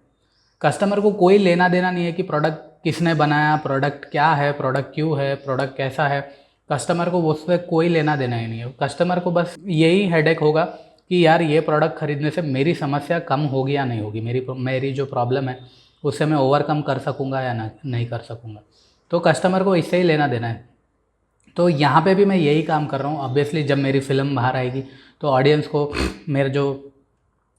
कस्टमर को कोई लेना देना नहीं है कि प्रोडक्ट किसने बनाया, प्रोडक्ट क्या है, प्रोडक्ट क्यों है, प्रोडक्ट कैसा है। कस्टमर को उससे कोई लेना देना ही नहीं है। कस्टमर को बस यही हेडेक होगा कि यार ये प्रोडक्ट खरीदने से मेरी समस्या कम होगी या नहीं होगी, मेरी जो प्रॉब्लम है उससे मैं ओवरकम कर सकूँगा या नहीं कर सकूँगा। तो कस्टमर को इससे ही लेना देना है। तो यहाँ पे भी मैं यही काम कर रहा हूँ। ऑब्वियसली जब मेरी फ़िल्म बाहर आएगी तो ऑडियंस को मेरे जो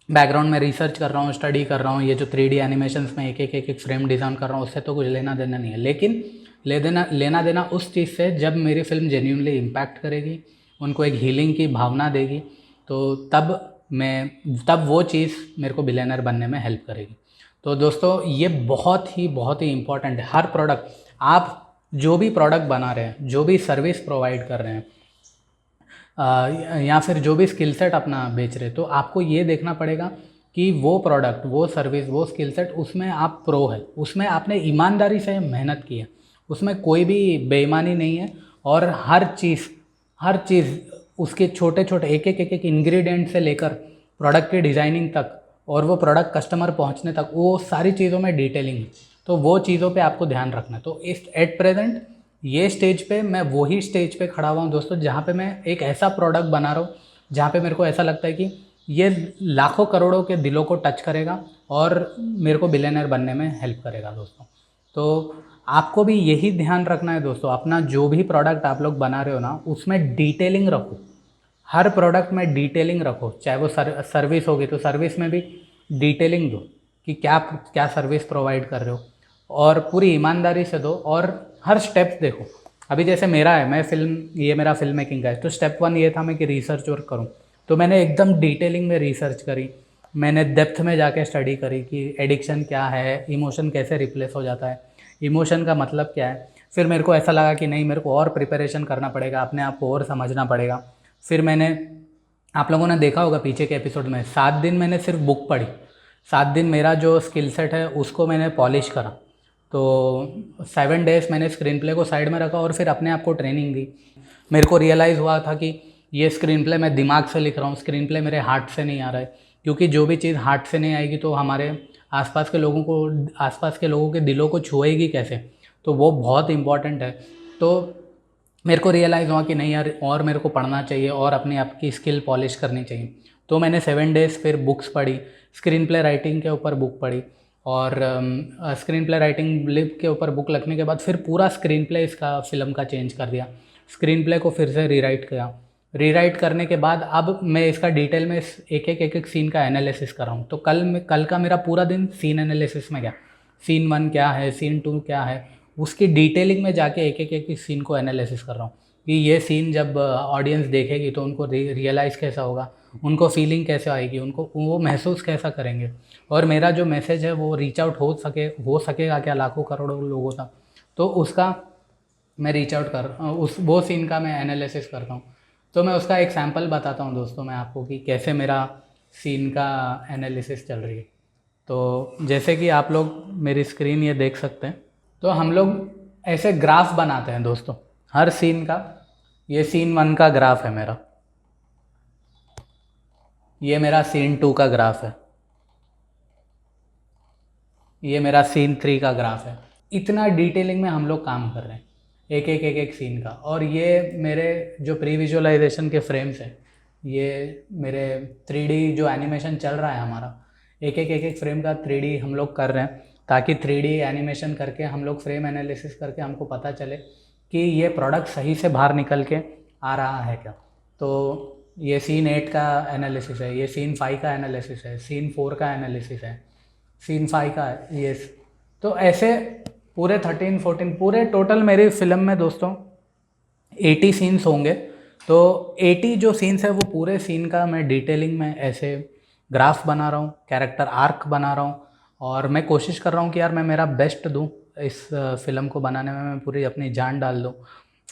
बैकग्राउंड में रिसर्च कर रहा हूँ, स्टडी कर रहा हूँ, ये जो 3D एनिमेशंस में एक फ्रेम डिज़ाइन कर रहा हूँ, उससे तो कुछ लेना देना नहीं है। लेकिन लेना देना उस चीज़ से जब मेरी फ़िल्म जेन्युइनली इम्पैक्ट करेगी, उनको एक हीलिंग की भावना देगी, तो तब वो चीज़ मेरे को बिलियनर बनने में हेल्प करेगी। तो दोस्तों ये बहुत ही इम्पॉर्टेंट है। हर प्रोडक्ट, आप जो भी प्रोडक्ट बना रहे हैं, जो भी सर्विस प्रोवाइड कर रहे हैं, या फिर जो भी स्किल सेट अपना बेच रहे, तो आपको ये देखना पड़ेगा कि वो प्रोडक्ट, वो सर्विस, वो स्किल सेट, उसमें आप प्रो है, उसमें आपने ईमानदारी से मेहनत की है, उसमें कोई भी बेईमानी नहीं है, और हर चीज़ उसके छोटे छोटे एक एक इंग्रेडिएंट से लेकर प्रोडक्ट की डिज़ाइनिंग तक और वो प्रोडक्ट कस्टमर पहुंचने तक, वो सारी चीज़ों में डिटेलिंग है। तो वो चीज़ों पे आपको ध्यान रखना है। तो इस एट प्रेजेंट ये स्टेज पे मैं वही स्टेज पे खड़ा हुआ हूँ दोस्तों, जहाँ पे मैं एक ऐसा प्रोडक्ट बना रहा हूँ जहाँ पे मेरे को ऐसा लगता है कि ये लाखों करोड़ों के दिलों को टच करेगा और मेरे को बिलियनर बनने में हेल्प करेगा दोस्तों। तो आपको भी यही ध्यान रखना है दोस्तों, अपना जो भी प्रोडक्ट आप लोग बना रहे हो ना, उसमें डिटेलिंग रखो। हर प्रोडक्ट में डिटेलिंग रखो, चाहे वो सर्विस होगी तो सर्विस में भी डिटेलिंग दो कि क्या क्या सर्विस प्रोवाइड कर रहे हो, और पूरी ईमानदारी से दो, और हर स्टेप्स देखो। अभी जैसे मेरा है, ये मेरा फिल्म मेकिंग का है, तो स्टेप 1 ये था मैं कि रिसर्च वर्क करूँ, तो मैंने एकदम डिटेलिंग में रिसर्च करी, मैंने डेप्थ में जाके स्टडी करी कि एडिक्शन क्या है, इमोशन कैसे रिप्लेस हो जाता है, इमोशन का मतलब क्या है। फिर मेरे को ऐसा लगा कि नहीं, मेरे को और प्रिपरेशन करना पड़ेगा, अपने आप को और समझना पड़ेगा। फिर मैंने, आप लोगों ने देखा होगा पीछे के एपिसोड में, 7 दिन मैंने सिर्फ बुक पढ़ी, 7 दिन मेरा जो स्किल सेट है उसको मैंने पॉलिश करा। तो 7 डेज़ मैंने स्क्रीन प्ले को साइड में रखा और फिर अपने आप को ट्रेनिंग दी। मेरे को रियलाइज़ हुआ था कि ये स्क्रीन प्ले मैं दिमाग से लिख रहा हूँ, स्क्रीन प्ले मेरे हार्ट से नहीं आ रहा है, क्योंकि जो भी चीज़ हार्ट से नहीं आएगी तो हमारे आसपास के लोगों के दिलों को छुएगी कैसे, तो वो बहुत इम्पॉर्टेंट है। तो मेरे को रियलाइज़ हुआ कि नहीं यार, और मेरे को पढ़ना चाहिए और अपनी आप की स्किल पॉलिश करनी चाहिए। तो मैंने 7 डेज़ फिर बुक्स पढ़ी, स्क्रीन प्ले राइटिंग के ऊपर बुक पढ़ी, और स्क्रीन प्ले राइटिंग लिप के ऊपर बुक लिखने के बाद फिर पूरा स्क्रीन प्ले इसका फ़िल्म का चेंज कर दिया, स्क्रीन प्ले को फिर से रीराइट किया। रीराइट करने के बाद अब मैं इसका डिटेल में एक एक सीन का एनालिसिस कर रहा हूँ। तो कल का मेरा पूरा दिन सीन एनालिसिस में गया, सीन 1 क्या है, सीन 2 क्या है, उसकी डिटेलिंग में जाके एक सीन को एनालिसिस कर रहा हूँ कि ये सीन जब ऑडियंस देखेगी तो उनको रियलाइज़ कैसा होगा, उनको फीलिंग कैसे आएगी, उनको वो महसूस कैसा करेंगे, और मेरा जो मैसेज है वो रीच आउट हो सकेगा क्या लाखों करोड़ों लोगों तक। तो उसका मैं रीच आउट वो सीन का मैं एनालिसिस करता हूँ। तो मैं उसका एक सैम्पल बताता हूँ दोस्तों मैं आपको कि कैसे मेरा सीन का एनालिसिस चल रही है। तो जैसे कि आप लोग मेरी स्क्रीन ये देख सकते हैं, तो हम लोग ऐसे ग्राफ बनाते हैं दोस्तों हर सीन का। ये सीन 1 का ग्राफ है मेरा, ये मेरा सीन 2 का ग्राफ है, ये मेरा सीन 3 का ग्राफ है। इतना डिटेलिंग में हम लोग काम कर रहे हैं एक एक सीन का। और ये मेरे जो प्री विजुअलाइजेशन के फ्रेम्स हैं, ये मेरे 3D जो एनिमेशन चल रहा है हमारा, एक एक फ्रेम का 3D हम लोग कर रहे हैं, ताकि 3D एनिमेशन करके हम लोग फ्रेम एनालिसिस करके हमको पता चले कि ये प्रोडक्ट सही से बाहर निकल के आ रहा है क्या। तो ये सीन 8 का एनालिसिस है, ये सीन 5 का एनालिसिस है, सीन 4 का एनालिसिस है, सीन 5 का ये। तो ऐसे पूरे 13-14 पूरे टोटल मेरी फिल्म में दोस्तों 80 सीन्स होंगे। तो 80 जो सीन्स है वो पूरे सीन का मैं डिटेलिंग में ऐसे ग्राफ बना रहा हूँ, कैरेक्टर आर्क बना रहा हूँ, और मैं कोशिश कर रहा हूँ कि यार मैं मेरा बेस्ट दूँ इस फिल्म को बनाने में, मैं पूरी अपनी जान डाल दूँ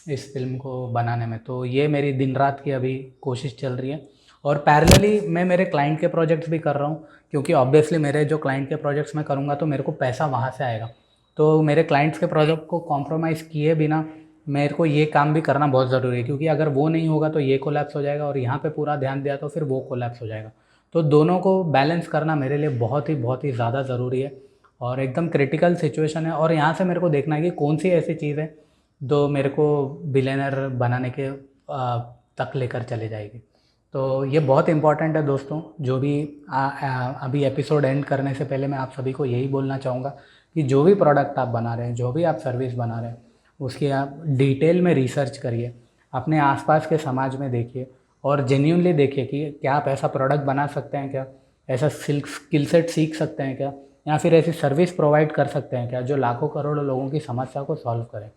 इस फिल्म को बनाने में। तो ये मेरी दिन रात की अभी कोशिश चल रही है। और पैरेलली मैं मेरे क्लाइंट के प्रोजेक्ट्स भी कर रहा हूँ, क्योंकि ऑब्वियसली मेरे जो क्लाइंट के प्रोजेक्ट्स मैं करूँगा तो मेरे को पैसा वहाँ से आएगा। तो मेरे क्लाइंट्स के प्रोजेक्ट को कॉम्प्रोमाइज़ किए बिना मेरे को ये काम भी करना बहुत ज़रूरी है, क्योंकि अगर वो नहीं होगा तो ये कोलैप्स हो जाएगा, और यहाँ पे पूरा ध्यान दिया तो फिर वो कोलैप्स हो जाएगा। तो दोनों को बैलेंस करना मेरे लिए बहुत ही ज़्यादा ज़रूरी है, और एकदम क्रिटिकल सिचुएशन है। और यहाँ से मेरे को देखना है कि कौन सी ऐसी चीज़ है जो मेरे को बिलियनर बनाने के तक लेकर चले जाएगी। तो ये बहुत इंपॉर्टेंट है दोस्तों। जो भी अभी एपिसोड एंड करने से पहले मैं आप सभी को यही बोलना चाहूँगा कि जो भी प्रोडक्ट आप बना रहे हैं, जो भी आप सर्विस बना रहे हैं, उसकी आप डिटेल में रिसर्च करिए, अपने आसपास के समाज में देखिए, और जेन्युइनली देखिए कि क्या आप ऐसा प्रोडक्ट बना सकते हैं क्या, ऐसा स्किल सेट सीख सकते हैं क्या, या फिर ऐसी सर्विस प्रोवाइड कर सकते हैं क्या जो लाखों करोड़ों लोगों की समस्या को सॉल्व करें।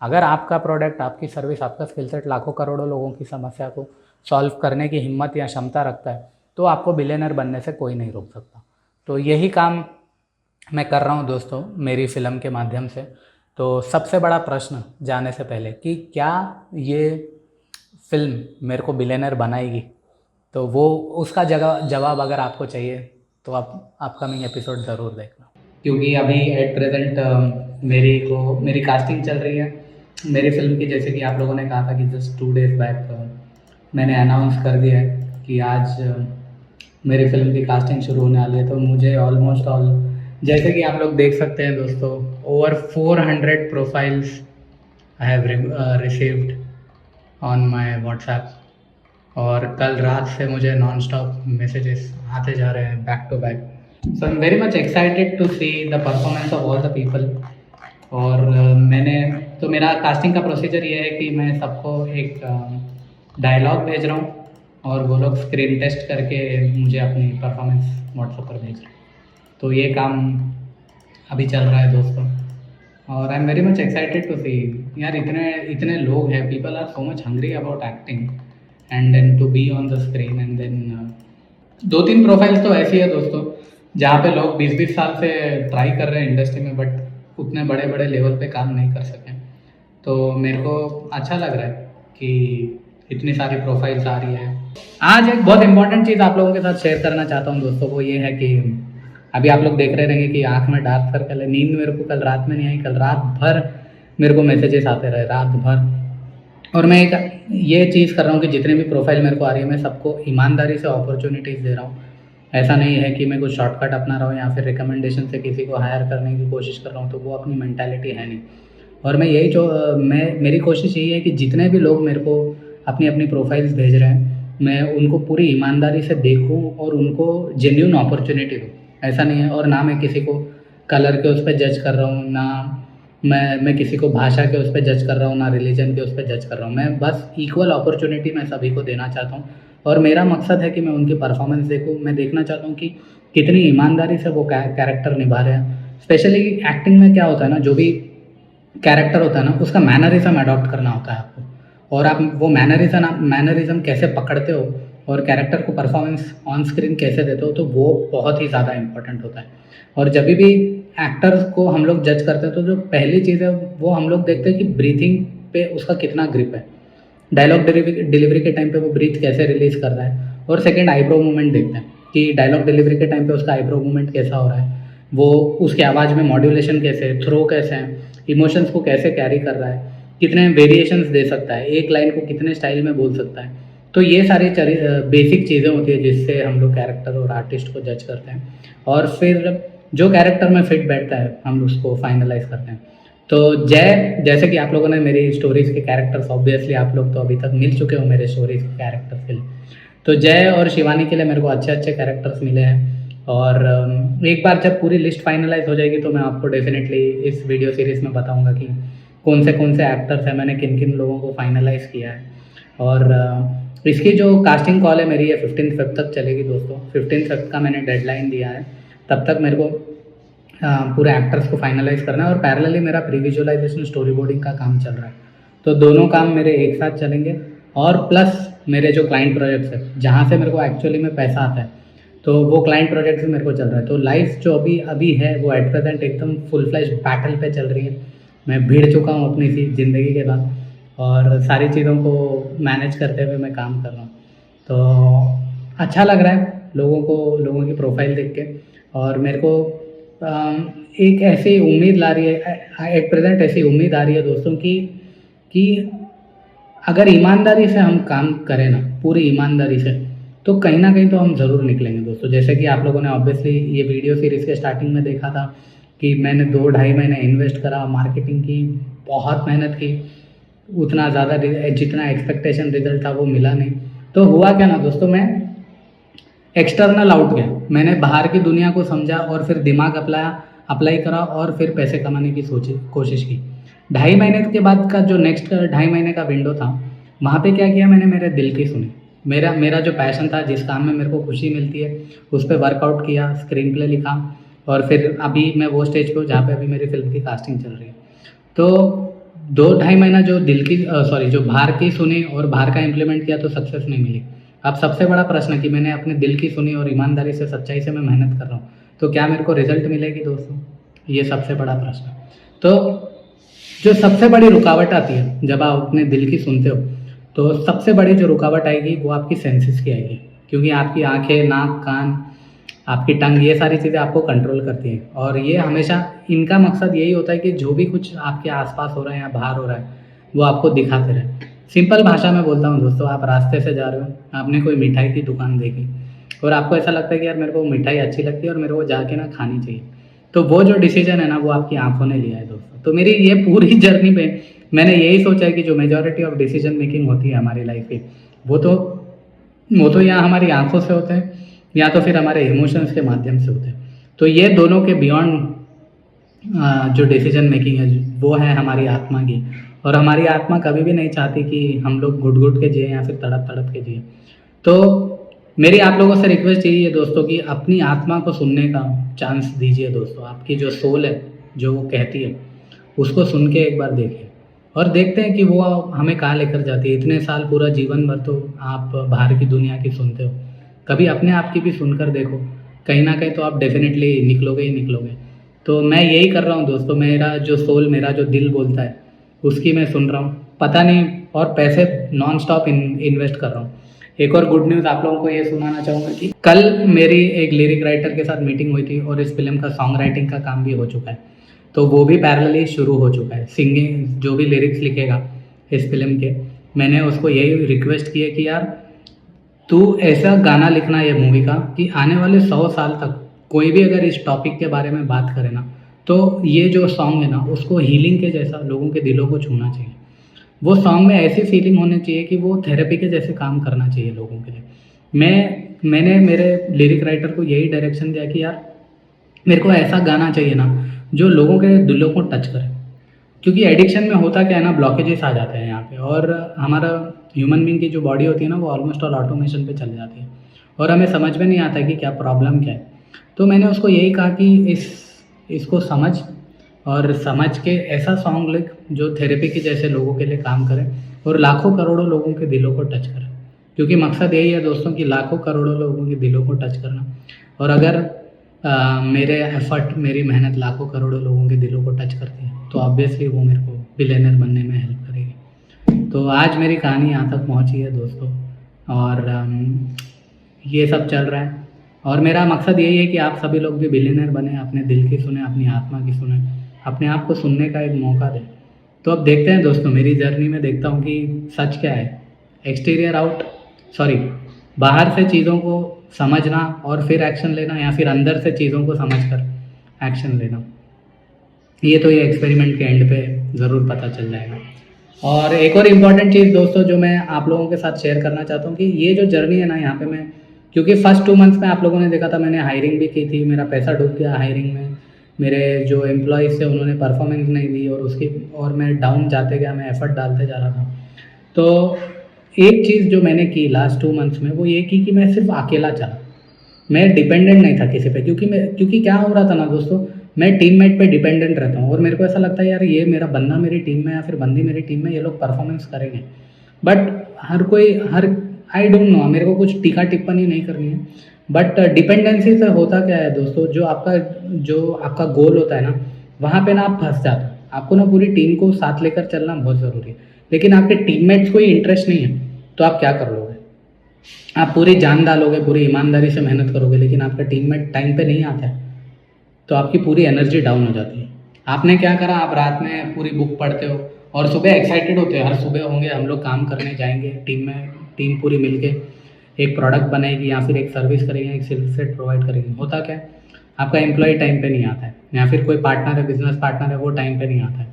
अगर आपका प्रोडक्ट, आपकी सर्विस, आपका स्किल सेट लाखों करोड़ों लोगों की समस्या को सॉल्व करने की हिम्मत या क्षमता रखता है, तो आपको बिलियनर बनने से कोई नहीं रोक सकता। तो यही काम मैं कर रहा हूँ दोस्तों मेरी फ़िल्म के माध्यम से। तो सबसे बड़ा प्रश्न जाने से पहले कि क्या ये फ़िल्म मेरे को बिलियनर बनाएगी, तो वो उसका जवाब अगर आपको चाहिए तो आप अपकमिंग एपिसोड ज़रूर देखना, क्योंकि अभी एट प्रेजेंट मेरी कास्टिंग चल रही है मेरी फ़िल्म की। जैसे कि आप लोगों ने कहा था कि जस्ट 2 डेज़ बैक मैंने अनाउंस कर दिया है कि आज मेरी फ़िल्म की कास्टिंग शुरू होने वाली है। तो मुझे ऑलमोस्ट जैसे कि आप लोग देख सकते हैं दोस्तों, over 400 profiles I have received on my WhatsApp, और कल रात से मुझे नॉन स्टॉप मैसेजेस आते जा रहे हैं back to back. So I am very much excited to see the performance of all the people. और मेरा कास्टिंग का प्रोसीजर ये है कि मैं सबको एक डायलॉग भेज रहा हूँ और वो लोग स्क्रीन टेस्ट करके मुझे अपनी परफॉर्मेंस व्हाट्सएप पर भेज रहे हैं। तो ये काम अभी चल रहा है दोस्तों, और I am very much excited to see यार इतने लोग हैं, people are so much hungry about acting and then to be on the screen. And then 2-3 profiles तो ऐसी है दोस्तों जहाँ पे लोग 20-20 साल से ट्राई कर रहे हैं इंडस्ट्री में, बट उतने बड़े बड़े लेवल पे काम नहीं कर सके। तो मेरे को अच्छा लग रहा है कि इतनी सारी प्रोफाइल्स आ रही है। आज एक बहुत इंपॉर्टेंट चीज़ आप लोगों के साथ शेयर करना चाहता हूँ दोस्तों, वो ये है कि अभी आप लोग देख रहे रहेंगे कि आँख में डार्क सर्कल है। नींद मेरे को कल रात में नहीं आई, कल रात भर मेरे को मैसेजेस आते रहे रात भर। और मैं एक ये चीज़ कर रहा हूँ कि जितने भी प्रोफाइल मेरे को आ रही है मैं सबको ईमानदारी से अपॉर्चुनिटीज़ दे रहा हूँ। ऐसा नहीं है कि मैं कुछ शॉर्टकट अपना रहा हूँ या फिर रिकमेंडेशन से किसी को हायर करने की कोशिश कर रहा हूँ, तो वो अपनी मेंटालिटी है नहीं। और मैं यही मेरी कोशिश यही है कि जितने भी लोग मेरे को अपनी अपनी प्रोफाइल्स भेज रहे हैं, मैं उनको पूरी ईमानदारी से देखूँ और उनको जेन्युइन अपॉर्चुनिटी दूँ। ऐसा नहीं है, और ना मैं किसी को कलर के उस पर जज कर रहा हूँ, ना मैं किसी को भाषा के उस पर जज कर रहा हूँ, ना रिलीजन के उस पर जज कर रहा हूँ। मैं बस इक्वल अपॉर्चुनिटी मैं सभी को देना चाहता हूँ, और मेरा मकसद है कि मैं उनकी परफॉर्मेंस देखूँ। मैं देखना चाहता हूँ कि कितनी ईमानदारी से वो कैरेक्टर निभा रहे हैं। स्पेशली एक्टिंग में क्या होता है ना, जो भी कैरेक्टर होता है ना, उसका मैनरिज्म अडॉप्ट करना होता है आपको, और आप वो मैनरिज्म कैसे पकड़ते हो और कैरेक्टर को परफॉर्मेंस ऑन स्क्रीन कैसे देते हो, तो वो बहुत ही ज़्यादा इंपॉर्टेंट होता है। और जब भी एक्टर्स को हम लोग जज करते हैं तो जो पहली चीज़ है वो हम लोग देखते हैं कि ब्रीथिंग पे उसका कितना ग्रिप है, डायलॉग डिलीवरी के टाइम पे वो ब्रीथ कैसे रिलीज कर रहा है। और सेकंड आईब्रो मूवमेंट देखते हैं कि डायलॉग डिलीवरी के टाइम पे उसका आईब्रो मूवमेंट कैसा हो रहा है, वो उसकी आवाज़ में मॉड्यूलेशन कैसे है, थ्रो कैसे हैं, इमोशंस को कैसे कैरी कर रहा है, कितने वेरिएशंस दे सकता है, एक लाइन को कितने स्टाइल में बोल सकता है। तो ये सारी बेसिक चीज़ें होती है जिससे हम लोग कैरेक्टर और आर्टिस्ट को जज करते हैं, और फिर जो कैरेक्टर में फिट बैठता है हम उसको फाइनलाइज करते हैं। तो जैसे कि आप लोगों ने मेरी स्टोरीज़ के कैरेक्टर्स, ऑब्वियसली आप लोग तो अभी तक मिल चुके हो मेरे स्टोरीज़ के कैरेक्टर्स के लिए, तो जय और शिवानी के लिए मेरे को अच्छे अच्छे कैरेक्टर्स मिले हैं। और एक बार जब पूरी लिस्ट फाइनलाइज हो जाएगी तो मैं आपको डेफिनेटली इस वीडियो सीरीज़ में बताऊंगा कि कौन से एक्टर्स हैं, मैंने किन किन लोगों को फाइनलाइज़ किया है। और इसकी जो कास्टिंग कॉल है मेरी ये 15 फेब तक चलेगी दोस्तों। 15 फेब का मैंने डेडलाइन दिया है, तब तक मेरे को पूरे एक्टर्स को फाइनलाइज करना है। और पैरेलली मेरा प्री विजुअलाइजेशन स्टोरी बोर्डिंग का काम चल रहा है, तो दोनों काम मेरे एक साथ चलेंगे। और प्लस मेरे जो क्लाइंट प्रोजेक्ट्स हैं जहाँ से मेरे को एक्चुअली में पैसा आता है, तो वो क्लाइंट प्रोजेक्ट्स भी मेरे को चल रहा है। तो लाइफ जो अभी है वो एट प्रेजेंट एकदम फुल फ्लैश बैटल पे चल रही है। मैं भिड़ चुका हूँ अपनी सी ज़िंदगी के बाद, और सारी चीज़ों को मैनेज करते हुए मैं काम कर रहा हूँ। तो अच्छा लग रहा है लोगों की प्रोफाइल देख के, और मेरे को एक ऐसी उम्मीद ला रही है, एट प्रेजेंट ऐसी उम्मीद आ रही है दोस्तों कि अगर ईमानदारी से हम काम करें ना, पूरी ईमानदारी से, तो कहीं ना कहीं तो हम ज़रूर निकलेंगे दोस्तों। जैसे कि आप लोगों ने ऑब्वियसली ये वीडियो सीरीज़ के स्टार्टिंग में देखा था कि मैंने 2-2.5 महीने इन्वेस्ट करा, मार्केटिंग की, बहुत मेहनत की, उतना ज़्यादा जितना एक्सपेक्टेशन रिजल्ट था वो मिला नहीं। तो हुआ क्या ना दोस्तों, मैं एक्सटर्नल आउट गया, मैंने बाहर की दुनिया को समझा और फिर दिमाग अप्लाई करा और फिर पैसे कमाने की कोशिश की। 2.5 महीने के बाद का जो नेक्स्ट 2.5 महीने का विंडो था, वहाँ पे क्या किया मैंने, मेरे दिल की सुनी। मेरा जो पैशन था, जिस काम में मेरे को खुशी मिलती है, उस पर वर्कआउट किया, स्क्रीन प्ले लिखा, और फिर अभी मैं वो स्टेज पे हूँ जहाँ पे अभी मेरी फिल्म की कास्टिंग चल रही है। तो 2-2.5 महीना जो दिल की जो बाहर की सुनी और बाहर का इम्प्लीमेंट किया तो सक्सेस नहीं मिली। अब सबसे बड़ा प्रश्न कि मैंने अपने दिल की सुनी और ईमानदारी से, सच्चाई से मैं मेहनत कर रहा हूँ, तो क्या मेरे को रिज़ल्ट मिलेगी दोस्तों? ये सबसे बड़ा प्रश्न। तो जो सबसे बड़ी रुकावट आती है जब आप अपने दिल की सुनते हो, तो सबसे बड़ी जो रुकावट आएगी वो आपकी सेंसेस की आएगी, क्योंकि आपकी आँखें, नाक, कान, आपकी टंग, ये सारी चीज़ें आपको कंट्रोल करती हैं। और ये हमेशा इनका मकसद यही होता है कि जो भी कुछ आपके आसपास हो रहा है या बाहर हो रहा है वो आपको दिखाते रहे। सिंपल भाषा में बोलता हूँ दोस्तों, आप रास्ते से जा रहे हो, आपने कोई मिठाई की दुकान देखी और आपको ऐसा लगता है कि यार मेरे को मिठाई अच्छी लगती है और मेरे को जाके ना खानी चाहिए, तो वो जो डिसीजन है ना वो आपकी आंखों ने लिया है दोस्तों। तो मेरी ये पूरी जर्नी पे मैंने यही सोचा है कि जो मेजॉरिटी ऑफ डिसीजन मेकिंग होती है हमारी लाइफ की, वो तो या हमारी आंखों से होते हैं या तो फिर हमारे इमोशंस के माध्यम से होते हैं। तो ये दोनों के बियॉन्ड जो डिसीजन मेकिंग है वो है हमारी आत्मा की। और हमारी आत्मा कभी भी नहीं चाहती कि हम लोग घुट घुट के जिए या फिर तड़प तड़प के जिए। तो मेरी आप लोगों से रिक्वेस्ट यही है दोस्तों कि अपनी आत्मा को सुनने का चांस दीजिए दोस्तों। आपकी जो सोल है, जो वो कहती है, उसको सुन के एक बार देखिए और देखते हैं कि वो हमें कहाँ लेकर जाती है। इतने साल, पूरा जीवन भर तो आप बाहर की दुनिया की सुनते हो, कभी अपने आप की भी सुनकर देखो, कहीं ना कहीं तो आप डेफिनेटली निकलोगे ही निकलोगे। तो मैं यही कर रहा हूँ दोस्तों, मेरा जो सोल, मेरा जो दिल बोलता है उसकी मैं सुन रहा हूँ, पता नहीं, और पैसे नॉन स्टॉप इन्वेस्ट कर रहा हूँ। एक और गुड न्यूज़ आप लोगों को ये सुनाना चाहूँगा कि कल मेरी एक लिरिक राइटर के साथ मीटिंग हुई थी और इस फिल्म का सॉन्ग राइटिंग का काम भी हो चुका है। तो वो भी पैरेलली शुरू हो चुका है। सिंगिंग, जो भी लिरिक्स लिखेगा इस फिल्म के, मैंने उसको यही रिक्वेस्ट की है कि यार तू ऐसा गाना लिखना ये मूवी का कि आने वाले 100 साल तक कोई भी अगर इस टॉपिक के बारे में बात करे ना, तो ये जो सॉन्ग है ना उसको हीलिंग के जैसा लोगों के दिलों को छूना चाहिए। वो सॉन्ग में ऐसी फीलिंग होनी चाहिए कि वो थेरेपी के जैसे काम करना चाहिए लोगों के लिए। मैंने मेरे लिरिक राइटर को यही डायरेक्शन दिया कि यार मेरे को ऐसा गाना चाहिए ना जो लोगों के दिलों को टच करे, क्योंकि एडिक्शन में होता क्या है ना, ब्लॉकेजेस आ जाते हैं यहाँ पे, और हमारा ह्यूमन बीइंग की जो बॉडी होती है ना वो ऑलमोस्ट ऑल ऑटोमेशन पे चल जाती है और हमें समझ में नहीं आता है कि क्या प्रॉब्लम क्या है। तो मैंने उसको यही कहा कि इसको समझ और समझ के ऐसा सॉन्ग लिख जो थेरेपी के जैसे लोगों के लिए काम करे और लाखों करोड़ों लोगों के दिलों को टच करे, क्योंकि मकसद यही है दोस्तों कि लाखों करोड़ों लोगों के दिलों को टच करना। और अगर मेरे एफर्ट, मेरी मेहनत लाखों करोड़ों लोगों के दिलों को टच करती है तो ऑब्वियसली वो मेरे को बिलियनर बनने में हेल्प करेगी। तो आज मेरी कहानी यहाँ तक पहुँची है दोस्तों, और ये सब चल रहा है और मेरा मकसद यही है कि आप सभी लोग भी बिलियनर बने, अपने दिल की सुने, अपनी आत्मा की सुने, अपने आप को सुनने का एक मौका दें। तो अब देखते हैं दोस्तों, मेरी जर्नी में देखता हूँ कि सच क्या है। एक्सटीरियर बाहर से चीज़ों को समझना और फिर एक्शन लेना, या फिर अंदर से चीज़ों को समझकर एक्शन लेना, ये तो ये एक्सपेरिमेंट के एंड पे ज़रूर पता चल जाएगा। और एक और इम्पॉर्टेंट चीज़ दोस्तों जो मैं आप लोगों के साथ शेयर करना चाहता हूँ कि ये जो जर्नी है ना, यहाँ पे मैं, क्योंकि फर्स्ट 2 मंथ्स में आप लोगों ने देखा था मैंने हायरिंग भी की थी, मेरा पैसा डूब गया हायरिंग में, मेरे जो एम्प्लॉयज़ थे उन्होंने परफॉर्मेंस नहीं दी और मैं डाउन जाते गया, मैं एफर्ट डालते जा रहा था। तो एक चीज़ जो मैंने की लास्ट 2 मंथ्स में वो ये की कि मैं सिर्फ अकेला चला, मैं डिपेंडेंट नहीं था किसी पे, क्योंकि क्या हो रहा था ना दोस्तों, मैं टीममेट पे डिपेंडेंट रहता हूँ और मेरे को ऐसा लगता है यार ये मेरा बंदा मेरी टीम में या फिर बंदी मेरी टीम में, ये लोग परफॉर्मेंस करेंगे, बट आई डोंट नो, मेरे को कुछ टीका टिप्पणी नहीं करनी है, बट डिपेंडेंसी से होता क्या है दोस्तों, जो आपका गोल होता है ना, वहाँ पे ना आप फंस जाते हो। आपको ना पूरी टीम को साथ लेकर चलना बहुत ज़रूरी है, लेकिन आपके टीममेट्स को ही इंटरेस्ट नहीं है तो आप क्या कर लोगे? आप पूरी जान डालोगे, पूरी ईमानदारी से मेहनत करोगे, लेकिन आपका टीममेट टाइम पे नहीं आता है तो आपकी पूरी एनर्जी डाउन हो जाती है। आपने क्या करा, आप रात में पूरी बुक पढ़ते हो और सुबह एक्साइटेड होते हो, हर सुबह होंगे हम लोग काम करने जाएंगे, टीम पूरी मिलके एक प्रोडक्ट बनाएगी या फिर एक सर्विस करेगी, एक सर्विस प्रोवाइड करेगी। होता क्या है, आपका एम्प्लॉय टाइम पे नहीं आता है या फिर कोई पार्टनर है, बिजनेस पार्टनर है, वो टाइम पे नहीं आता है।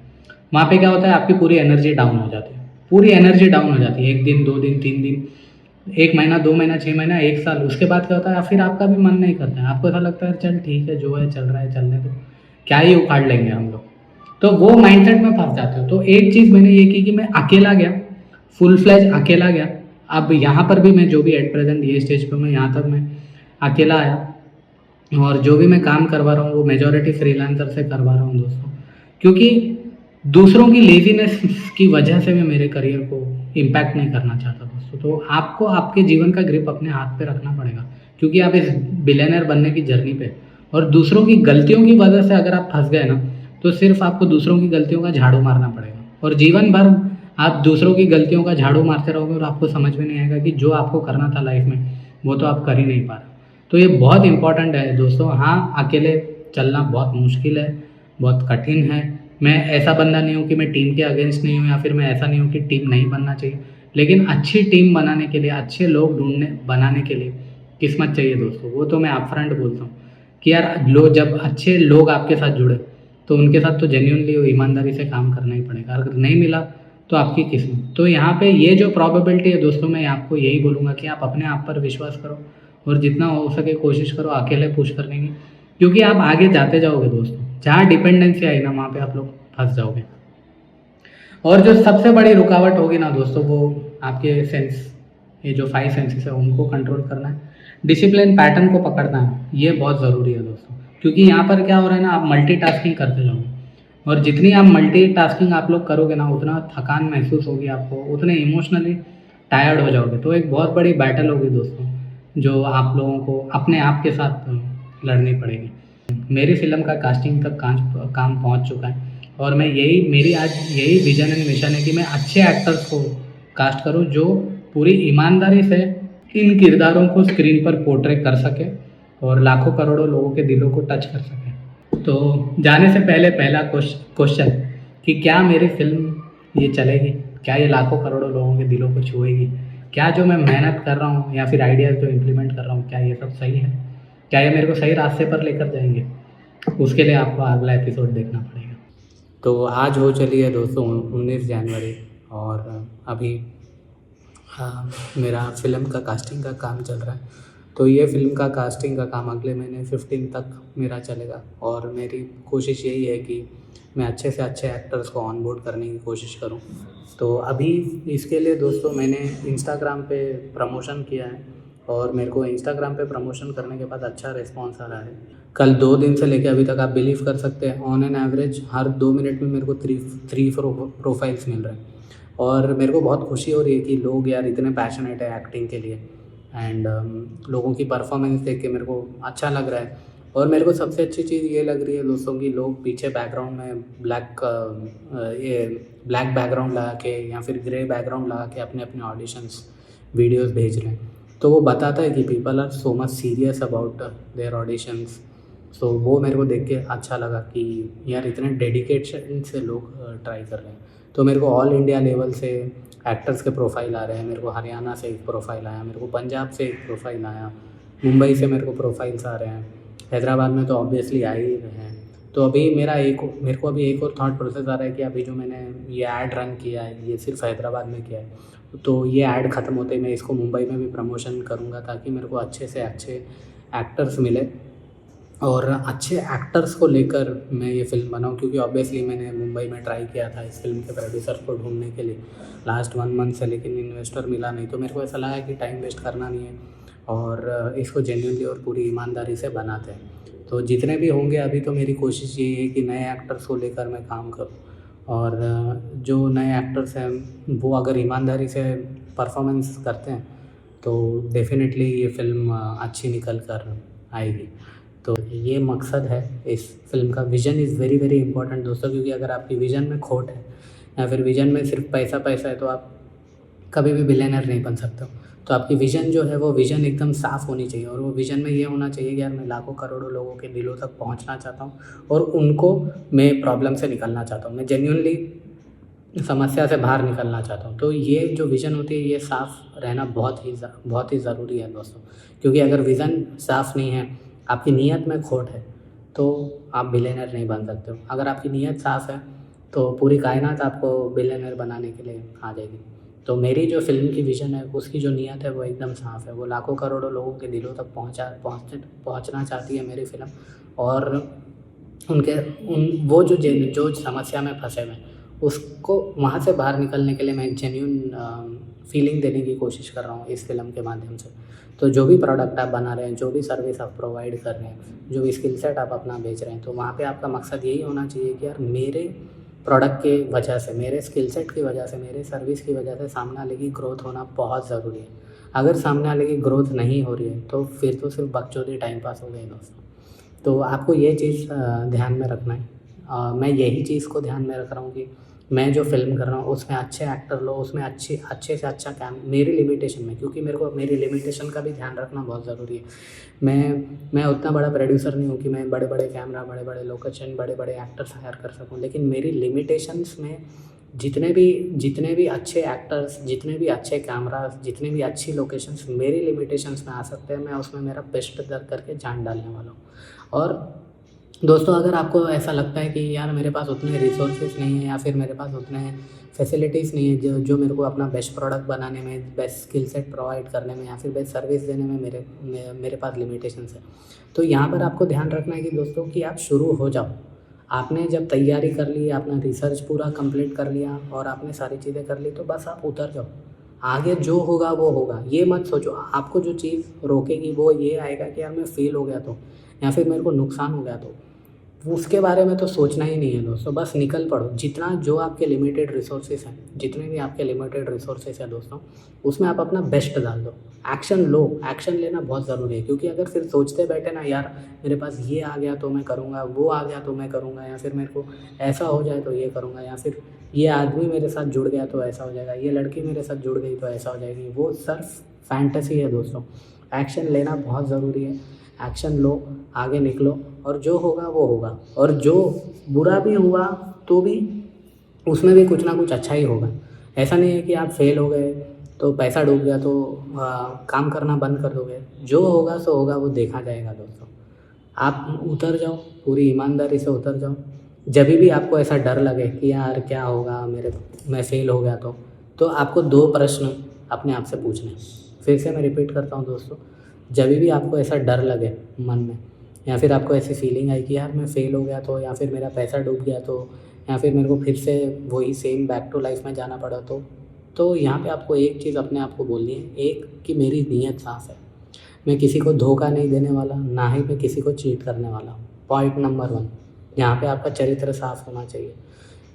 वहाँ पे क्या होता है, आपकी पूरी एनर्जी डाउन हो जाती है, पूरी एनर्जी डाउन हो जाती है। 1 दिन, 2 दिन, 3 दिन, 1 महीना, 2 महीना, 6 महीना, 1 साल, उसके बाद क्या होता है, फिर आपका भी मन नहीं करता है, आपको ऐसा लगता है चल ठीक है, जो है चल रहा है, चलने दो, क्या ही उखाड़ लेंगे हम लोग। तो वो माइंडसेट में फंस जाते हो। तो एक चीज़ मैंने ये की कि मैं अकेला गया, फुल फ्लैज अकेला गया। अब यहाँ पर भी मैं जो भी एट प्रेजेंट ये स्टेज पे मैं यहाँ तक मैं अकेला आया और जो भी मैं काम करवा रहा हूँ वो मेजॉरिटी फ्रीलांसर से करवा रहा हूँ दोस्तों, क्योंकि दूसरों की लेज़ीनेस की वजह से मैं मेरे करियर को इम्पैक्ट नहीं करना चाहता दोस्तों। तो आपको आपके जीवन का ग्रिप अपने हाथ पे रखना पड़ेगा, क्योंकि आप इस बिलियनर बनने की जर्नी पे, और दूसरों की गलतियों की वजह से अगर आप फँस गए ना, तो सिर्फ़ आपको दूसरों की गलतियों का झाड़ू मारना पड़ेगा, और जीवन भर आप दूसरों की गलतियों का झाड़ू मारते रहोगे और आपको समझ में नहीं आएगा कि जो आपको करना था लाइफ़ में, वो तो आप कर ही नहीं पा रहे। तो ये बहुत इम्पोर्टेंट है दोस्तों। हाँ, अकेले चलना बहुत मुश्किल है, बहुत कठिन है। मैं ऐसा बंदा नहीं हूँ कि मैं टीम के अगेंस्ट नहीं हूँ, या फिर मैं ऐसा नहीं हूँ कि टीम नहीं बनना चाहिए। लेकिन अच्छी टीम बनाने के लिए, अच्छे लोग बनाने के लिए किस्मत चाहिए दोस्तों। वो तो मैं अपफ्रंट बोलता हूँ कि यार जब अच्छे लोग आपके साथ जुड़े, तो उनके साथ तो जेन्युइनली ईमानदारी से काम करना ही पड़ेगा। अगर नहीं मिला तो आपकी किस्मत। तो यहाँ पे ये जो प्रोबेबिलिटी है दोस्तों, मैं आपको यही बोलूँगा कि आप अपने आप पर विश्वास करो, और जितना हो सके कोशिश करो अकेले पुश करने की, क्योंकि आप आगे जाते जाओगे दोस्तों। जहाँ डिपेंडेंसी आई ना, वहाँ पे आप लोग फंस जाओगे। और जो सबसे बड़ी रुकावट होगी ना दोस्तों, वो आपके सेंस, ये जो 5 सेंसेस है उनको कंट्रोल करना है, डिसिप्लिन पैटर्न को पकड़ना है, ये बहुत ज़रूरी है दोस्तों। क्योंकि यहाँ पर क्या हो रहा है ना, आप मल्टीटास्किंग करते जाओगे, और जितनी आप मल्टीटास्किंग आप लोग करोगे ना, उतना थकान महसूस होगी आपको, उतने इमोशनली टायर्ड हो जाओगे। तो एक बहुत बड़ी बैटल होगी दोस्तों, जो आप लोगों को अपने आप के साथ लड़नी पड़ेगी। मेरी फ़िल्म का कास्टिंग तक काम पहुंच चुका है, और मैं मेरी आज यही विज़न एंड मिशन है कि मैं अच्छे एक्टर्स को कास्ट करूं, जो पूरी ईमानदारी से इन किरदारों को स्क्रीन पर पोर्ट्रे कर सके और लाखों करोड़ों लोगों के दिलों को टच कर सके। तो जाने से पहले पहला क्वेश्चन कि क्या मेरी फ़िल्म ये चलेगी, क्या ये लाखों करोड़ों लोगों के दिलों को छुएगी, क्या जो मैं मेहनत कर रहा हूँ या फिर आइडियाज़ जो इम्प्लीमेंट कर रहा हूँ, क्या ये सब सही है, क्या ये मेरे को सही रास्ते पर लेकर जाएंगे। उसके लिए आपको अगला एपिसोड देखना पड़ेगा। तो आज हो चली है दोस्तों 19 जनवरी, और अभी मेरा फ़िल्म का कास्टिंग का काम चल रहा है। तो ये फ़िल्म का कास्टिंग का काम अगले महीने 15 तक मेरा चलेगा, और मेरी कोशिश यही है कि मैं अच्छे से अच्छे एक्टर्स को ऑन बोर्ड करने की कोशिश करूं। तो अभी इसके लिए दोस्तों मैंने इंस्टाग्राम पे प्रमोशन किया है, और मेरे को इंस्टाग्राम पे प्रमोशन करने के बाद अच्छा रिस्पॉन्स आ रहा है। कल 2 दिन से लेके अभी तक आप बिलीव कर सकते हैं, on an average her 2 minute में मेरे को 3 प्रोफाइल्स मिल रहे हैं, और मेरे को बहुत खुशी हो रही है कि लोग यार इतने पैशनेट है एक्टिंग के लिए, एंड लोगों की परफॉर्मेंस देख के मेरे को अच्छा लग रहा है। और मेरे को सबसे अच्छी चीज़ ये लग रही है दोस्तों कि लोग पीछे बैकग्राउंड में ब्लैक बैकग्राउंड लगा के या फिर ग्रे बैकग्राउंड लगा के अपने अपने ऑडिशंस वीडियोस भेज रहे हैं। तो वो बताता है कि people are so much serious about their auditions. So वो मेरे को देख के अच्छा लगा कि यार इतने डेडिकेशन से लोग ट्राई कर रहे हैं। तो मेरे को ऑल इंडिया लेवल से एक्टर्स के प्रोफाइल आ रहे हैं। मेरे को हरियाणा से एक प्रोफाइल आया, मेरे को पंजाब से एक प्रोफाइल आया, मुंबई से मेरे को प्रोफाइल्स आ रहे हैं, हैदराबाद में तो ऑब्वियसली आ ही रहे हैं। तो अभी मेरे को अभी एक और थॉट प्रोसेस आ रहा है कि अभी जो मैंने ये ऐड रन किया है, ये सिर्फ हैदराबाद में किया है, तो ये ऐड ख़त्म होते ही मैं इसको मुंबई में भी प्रमोशन करूँगा, ताकि मेरे को अच्छे से अच्छे एक्टर्स मिले, और अच्छे एक्टर्स को लेकर मैं ये फ़िल्म बनाऊँ। क्योंकि ऑब्वियसली मैंने मुंबई में ट्राई किया था इस फिल्म के प्रोड्यूसर को ढूंढने के लिए लास्ट 1 मंथ से, लेकिन इन्वेस्टर मिला नहीं। तो मेरे को ऐसा लगा कि टाइम वेस्ट करना नहीं है, और इसको जेन्युइनली और पूरी ईमानदारी से बनाते हैं। तो जितने भी होंगे, अभी तो मेरी कोशिश यही है कि नए एक्टर्स को लेकर मैं काम करूँ, और जो नए एक्टर्स हैं वो अगर ईमानदारी से परफॉर्मेंस करते हैं तो डेफ़िनेटली ये फ़िल्म अच्छी निकल कर आएगी। तो ये मकसद है इस फ़िल्म का। Vision is very very important दोस्तों, क्योंकि अगर आपकी विज़न में खोट है या फिर विज़न में सिर्फ पैसा पैसा है, तो आप कभी भी बिलियनर नहीं बन सकते हो। तो आपकी विज़न जो है वो विज़न एकदम साफ़ होनी चाहिए, और वो विज़न में ये होना चाहिए कि यार मैं लाखों करोड़ों लोगों के दिलों तक पहुंचना चाहता हूं, और उनको मैं प्रॉब्लम से निकालना चाहता हूं, मैं जेन्युइनली समस्या से बाहर निकलना चाहता हूं। तो ये जो विज़न होती है, ये साफ़ रहना बहुत ही ज़रूरी है दोस्तों। क्योंकि अगर विज़न साफ़ नहीं है, आपकी नीयत में खोट है, तो आप बिलियनर नहीं बन सकते हो। अगर आपकी नीयत साफ़ है तो पूरी कायनात आपको बिलियनर बनाने के लिए आ जाएगी। तो मेरी जो फ़िल्म की विज़न है, उसकी जो नीयत है वो एकदम साफ़ है। वो लाखों करोड़ों लोगों के दिलों तक पहुँचना चाहती है मेरी फ़िल्म, और वो जो समस्या में फँसे हुए हैं, उसको वहाँ से बाहर निकलने के लिए मैं एक जेन्युइन फीलिंग देने की कोशिश कर रहा हूँ इस फ़िल्म के माध्यम से। तो जो भी प्रोडक्ट आप बना रहे हैं, जो भी सर्विस आप प्रोवाइड कर रहे हैं, जो भी स्किल सेट आप अपना बेच रहे हैं, तो वहाँ पे आपका मकसद यही होना चाहिए कि यार मेरे प्रोडक्ट की वजह से, मेरे स्किल सेट की वजह से, मेरे सर्विस की वजह से सामने वाले की ग्रोथ होना बहुत ज़रूरी है। अगर सामने वाले की ग्रोथ नहीं हो रही है तो फिर तो सिर्फ बकचोदी टाइम पास हो गई दोस्तों। तो आपको ये चीज़ ध्यान में रखना है। मैं यही चीज़ को ध्यान में रख रहा हूँ कि मैं जो फ़िल्म कर रहा हूँ उसमें अच्छे एक्टर लो, उसमें अच्छे से अच्छा काम मेरी लिमिटेशन में, क्योंकि मेरे को मेरी लिमिटेशन का भी ध्यान रखना बहुत ज़रूरी है। मैं उतना बड़ा प्रोड्यूसर नहीं हूँ कि मैं बड़े-बड़े कैमरा, बड़े-बड़े लोकेशन, बड़े-बड़े एक्टर्स हायर कर सकूँ, लेकिन मेरी लिमिटेशंस में जितने भी अच्छे एक्टर्स, जितने भी अच्छे कैमरास, जितनी भी अच्छी लोकेशंस मेरी लिमिटेशंस में आ सकते हैं, मैं उसमें मेरा बेस्ट करके जान डालने वाला हूँ। और दोस्तों, अगर आपको ऐसा लगता है कि यार मेरे पास उतने रिसोर्सेज नहीं है या फिर मेरे पास उतने फैसिलिटीज़ नहीं है जो मेरे को अपना बेस्ट प्रोडक्ट बनाने में, बेस्ट स्किल सेट प्रोवाइड करने में या फिर बेस्ट सर्विस देने में मेरे पास लिमिटेशंस है, तो यहाँ पर आपको ध्यान रखना है कि दोस्तों कि आप शुरू हो जाओ। आपने जब तैयारी कर ली, अपना रिसर्च पूरा कंप्लीट कर लिया और आपने सारी चीज़ें कर ली, तो बस आप उतर जाओ। आगे जो होगा वो होगा। ये मत सोचो, आपको जो चीज़ रोकेगी वो ये आएगा कि यार मैं फ़ेल हो गया तो, या फिर मेरे को नुकसान हो गया तो उसके बारे में तो सोचना ही नहीं है दोस्तों। बस निकल पड़ो। जितना जो आपके लिमिटेड रिसोर्सेज हैं, जितने भी आपके लिमिटेड रिसोर्सेज हैं दोस्तों, उसमें आप अपना बेस्ट डाल दो। एक्शन लो। एक्शन लेना बहुत ज़रूरी है, क्योंकि अगर फिर सोचते बैठे ना यार मेरे पास ये आ गया तो मैं करूँगा, वो आ गया तो मैं करूँगा, या फिर मेरे को ऐसा हो जाए तो ये करूँगा, या फिर ये आदमी मेरे साथ जुड़ गया तो ऐसा हो जाएगा, ये लड़की मेरे साथ जुड़ गई तो ऐसा हो जाएगी, वो सिर्फ फैंटेसी है दोस्तों। एक्शन लेना बहुत ज़रूरी है। एक्शन लो, आगे निकलो, और जो होगा वो होगा। और जो बुरा भी हुआ तो भी उसमें भी कुछ ना कुछ अच्छा ही होगा। ऐसा नहीं है कि आप फेल हो गए तो पैसा डूब गया तो काम करना बंद कर दोगे। जो होगा सो होगा, वो देखा जाएगा दोस्तों। आप उतर जाओ, पूरी ईमानदारी से उतर जाओ। जब भी आपको ऐसा डर लगे कि यार क्या होगा, मैं फेल हो गया तो आपको 2 प्रश्न अपने आप से पूछने। फिर से मैं रिपीट करता हूँ दोस्तों, जब भी आपको ऐसा डर लगे मन में, या फिर आपको ऐसी फीलिंग आई कि यार मैं फ़ेल हो गया तो, या फिर मेरा पैसा डूब गया तो, या फिर मेरे को फिर से वही सेम बैक टू लाइफ में जाना पड़ा तो यहाँ पे आपको एक चीज़ अपने आप को बोलनी है। एक, कि मेरी नीयत साफ़ है, मैं किसी को धोखा नहीं देने वाला, ना ही मैं किसी को चीट करने वाला हूँ। पॉइंट नंबर 1, यहाँ पे आपका चरित्र साफ़ होना चाहिए।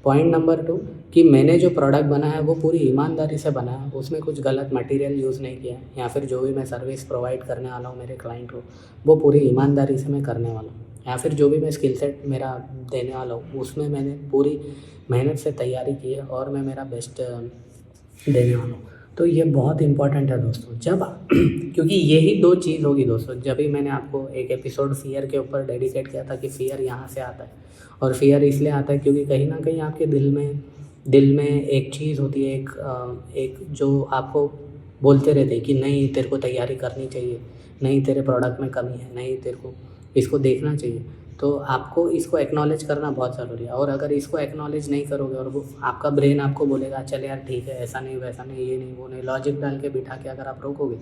पॉइंट नंबर 2, कि मैंने जो प्रोडक्ट बनाया है वो पूरी ईमानदारी से बनाया है, उसमें कुछ गलत मटेरियल यूज़ नहीं किया है, या फिर जो भी मैं सर्विस प्रोवाइड करने वाला हूँ मेरे क्लाइंट को, वो पूरी ईमानदारी से मैं करने वाला हूँ, या फिर जो भी मैं स्किल सेट मेरा देने वाला हूँ उसमें मैंने पूरी मेहनत से तैयारी की है और मैं मेरा बेस्ट देने वाला हूँ। तो ये बहुत इंपॉर्टेंट है दोस्तों। जब क्योंकि यही 2 चीज़ होगी दोस्तों। जब भी मैंने आपको एक एपिसोड फ़ियर के ऊपर डेडिकेट किया था कि फ़ियर यहाँ से आता है, और फ़ियर इसलिए आता है क्योंकि कहीं ना कहीं आपके दिल में एक चीज़ होती है, एक जो आपको बोलते रहते हैं कि नहीं तेरे को तैयारी करनी चाहिए, नहीं तेरे प्रोडक्ट में कमी है, नहीं तेरे को इसको देखना चाहिए। तो आपको इसको एक्नॉलेज करना बहुत ज़रूरी है। और अगर इसको एक्नॉलेज नहीं करोगे और वो आपका ब्रेन आपको बोलेगा चल यार ठीक है, ऐसा नहीं, वैसा नहीं, ये नहीं, वो नहीं, लॉजिक डाल के बिठा के अगर आप रोकोगे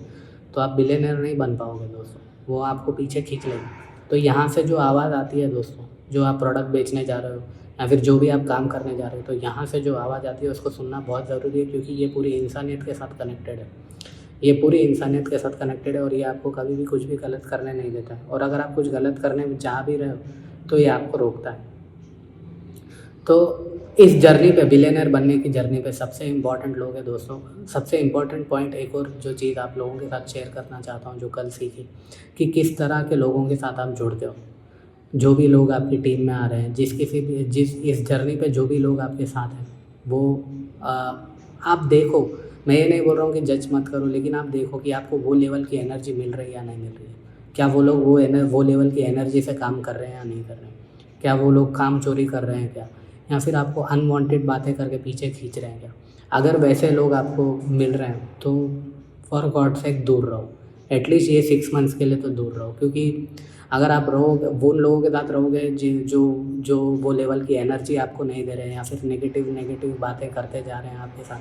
तो आप बिलियनर नहीं बन पाओगे दोस्तों। वो आपको पीछे खींच लेगा। तो यहाँ से जो आवाज़ आती है दोस्तों, जो आप प्रोडक्ट बेचने जा रहे हो या फिर जो भी आप काम करने जा रहे हो, तो यहाँ से जो आवाज़ आती है उसको सुनना बहुत ज़रूरी है, क्योंकि ये पूरी इंसानियत के साथ कनेक्टेड है। ये पूरी इंसानियत के साथ कनेक्टेड है और ये आपको कभी भी कुछ भी गलत करने नहीं देता है। और अगर आप कुछ गलत करने में जा भी रहे हो तो ये आपको रोकता है। तो इस जर्नी पे, बिलियनर बनने की जर्नी पे सबसे इम्पॉर्टेंट लोग हैं दोस्तों। सबसे इम्पॉर्टेंट पॉइंट एक और जो चीज़ आप लोगों के साथ शेयर करना चाहता हूँ, जो कल सीखी, कि किस तरह के लोगों के साथ आप जुड़ते हो। जो भी लोग आपकी टीम में आ रहे हैं, जिस इस जर्नी पे जो भी लोग आपके साथ हैं, वो आप देखो। मैं ये नहीं बोल रहा हूँ कि जज मत करो, लेकिन आप देखो कि आपको वो लेवल की एनर्जी मिल रही है या नहीं मिल रही है। क्या वो लोग वो लेवल की एनर्जी से काम कर रहे हैं या नहीं कर रहे हैं? क्या वो लोग काम चोरी कर रहे हैं क्या, या फिर आपको अनवांटेड बातें करके पीछे खींच रहे हैं क्या? अगर वैसे लोग आपको मिल रहे हैं तो फॉर गॉड सेक दूर रहो। एटलीस्ट ये 6 मंथ्स के लिए तो दूर रहो, क्योंकि अगर आप रहोगे, वो लोगों के साथ रहोगे जो वो लेवल की एनर्जी आपको नहीं दे रहे हैं, या फिर नेगेटिव बातें करते जा रहे हैं आपके साथ,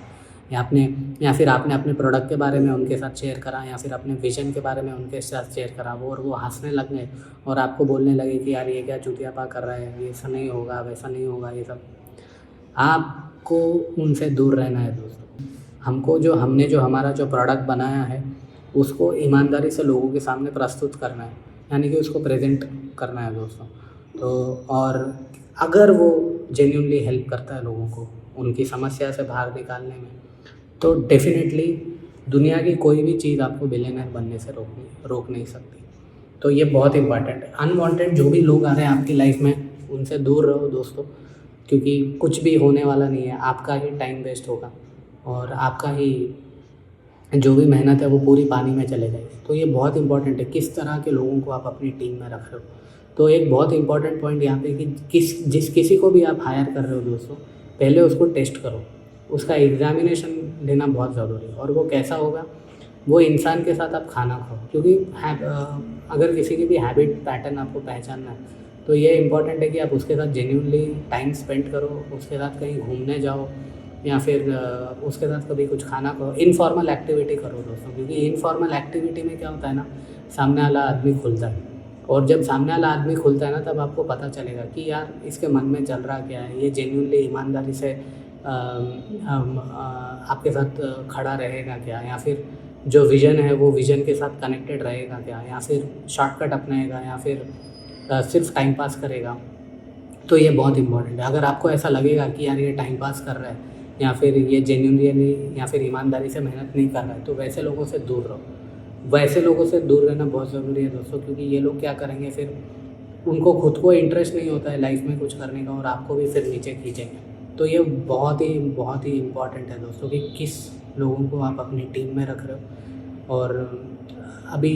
या फिर आपने अपने प्रोडक्ट के बारे में उनके साथ शेयर करा, या फिर अपने विजन के बारे में उनके साथ शेयर करा, वो हंसने लग गए और आपको बोलने लगे कि यार ये क्या चुतियापा कर रहा है, ये ऐसा नहीं होगा, वैसा नहीं होगा, ये सब। आपको उनसे दूर रहना है दोस्तों। हमने जो हमारा जो प्रोडक्ट बनाया है उसको ईमानदारी से लोगों के सामने प्रस्तुत करना है, यानी कि उसको प्रेजेंट करना है दोस्तों। तो और अगर वो जेन्युइनली हेल्प करता है लोगों को उनकी समस्या से बाहर निकालने में, तो डेफिनेटली दुनिया की कोई भी चीज़ आपको बिलियनर बनने से रोक नहीं सकती। तो ये बहुत इंपॉर्टेंट है। अनवांटेड जो भी लोग आ रहे हैं आपकी लाइफ में, उनसे दूर रहो दोस्तों, क्योंकि कुछ भी होने वाला नहीं है, आपका ही टाइम वेस्ट होगा और आपका ही जो भी मेहनत है वो पूरी पानी में चले जाएगी। तो ये बहुत इंपॉर्टेंट है किस तरह के लोगों को आप अपनी टीम में रख रहे हो। तो एक बहुत इंपॉर्टेंट पॉइंट यहाँ पे कि जिस किसी को भी आप हायर कर रहे हो दोस्तों, पहले उसको टेस्ट करो, उसका एग्जामिनेशन लेना बहुत ज़रूरी है। और वो कैसा होगा, वो इंसान के साथ आप खाना खाओ, क्योंकि अगर किसी की भी हैबिट पैटर्न आपको पहचानना है तो ये इम्पॉर्टेंट है कि आप उसके साथ जेन्युइनली टाइम स्पेंड करो, उसके साथ कहीं घूमने जाओ या फिर उसके साथ कभी कुछ खाना खाओ, इनफॉर्मल एक्टिविटी करो दोस्तों। क्योंकि इनफॉर्मल एक्टिविटी में क्या होता है ना, सामने वाला आदमी खुलता है, और जब सामने वाला आदमी खुलता है ना, तब आपको पता चलेगा कि यार इसके मन में चल रहा क्या है, ये जेन्युइनली ईमानदारी से आपके साथ खड़ा रहेगा क्या, या फिर जो विज़न है वो विज़न के साथ कनेक्टेड रहेगा क्या, या फिर शॉर्टकट अपनाएगा, या फिर सिर्फ टाइम पास करेगा। तो ये बहुत इंपॉर्टेंट है। अगर आपको ऐसा लगेगा कि यार ये टाइम पास कर रहा है या फिर ये जेन्युइनली या फिर ईमानदारी से मेहनत नहीं कर रहा है, तो वैसे लोगों से दूर रहो। वैसे लोगों से दूर रहना बहुत ज़रूरी है दोस्तों, क्योंकि ये लोग क्या करेंगे, फिर उनको खुद को इंटरेस्ट नहीं होता है लाइफ में कुछ करने का, और आपको भी फिर नीचे खींचेंगे। तो ये बहुत ही इम्पॉर्टेंट है दोस्तों कि किस लोगों को आप अपनी टीम में रख रहे हो। और अभी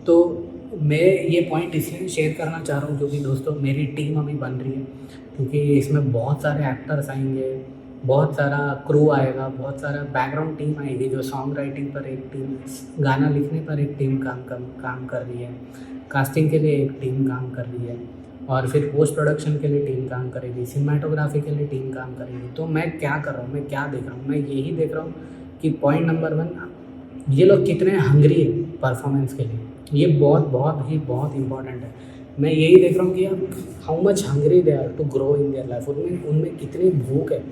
तो मैं ये पॉइंट इसलिए शेयर करना चाह रहा हूँ क्योंकि दोस्तों मेरी टीम अभी बन रही है, क्योंकि इसमें बहुत सारे एक्टर्स आएंगे, बहुत सारा क्रू आएगा, बहुत सारा बैकग्राउंड टीम आएगी, जो सॉन्ग राइटिंग पर एक टीम, गाना लिखने पर एक टीम काम कर रही है, कास्टिंग के लिए एक टीम काम कर रही है, और फिर पोस्ट प्रोडक्शन के लिए टीम काम करेगी, सिनेमाटोग्राफी के लिए टीम काम करेगी। तो मैं क्या कर रहा हूँ, मैं क्या देख रहा हूँ, मैं यही देख रहा हूँ कि पॉइंट नंबर 1, ये लोग कितने हंग्री है परफॉर्मेंस के लिए। ये बहुत इंपॉर्टेंट है। मैं यही देख रहा हूँ कि यार how much hungry they are to grow in their life, उनमें कितनी भूख है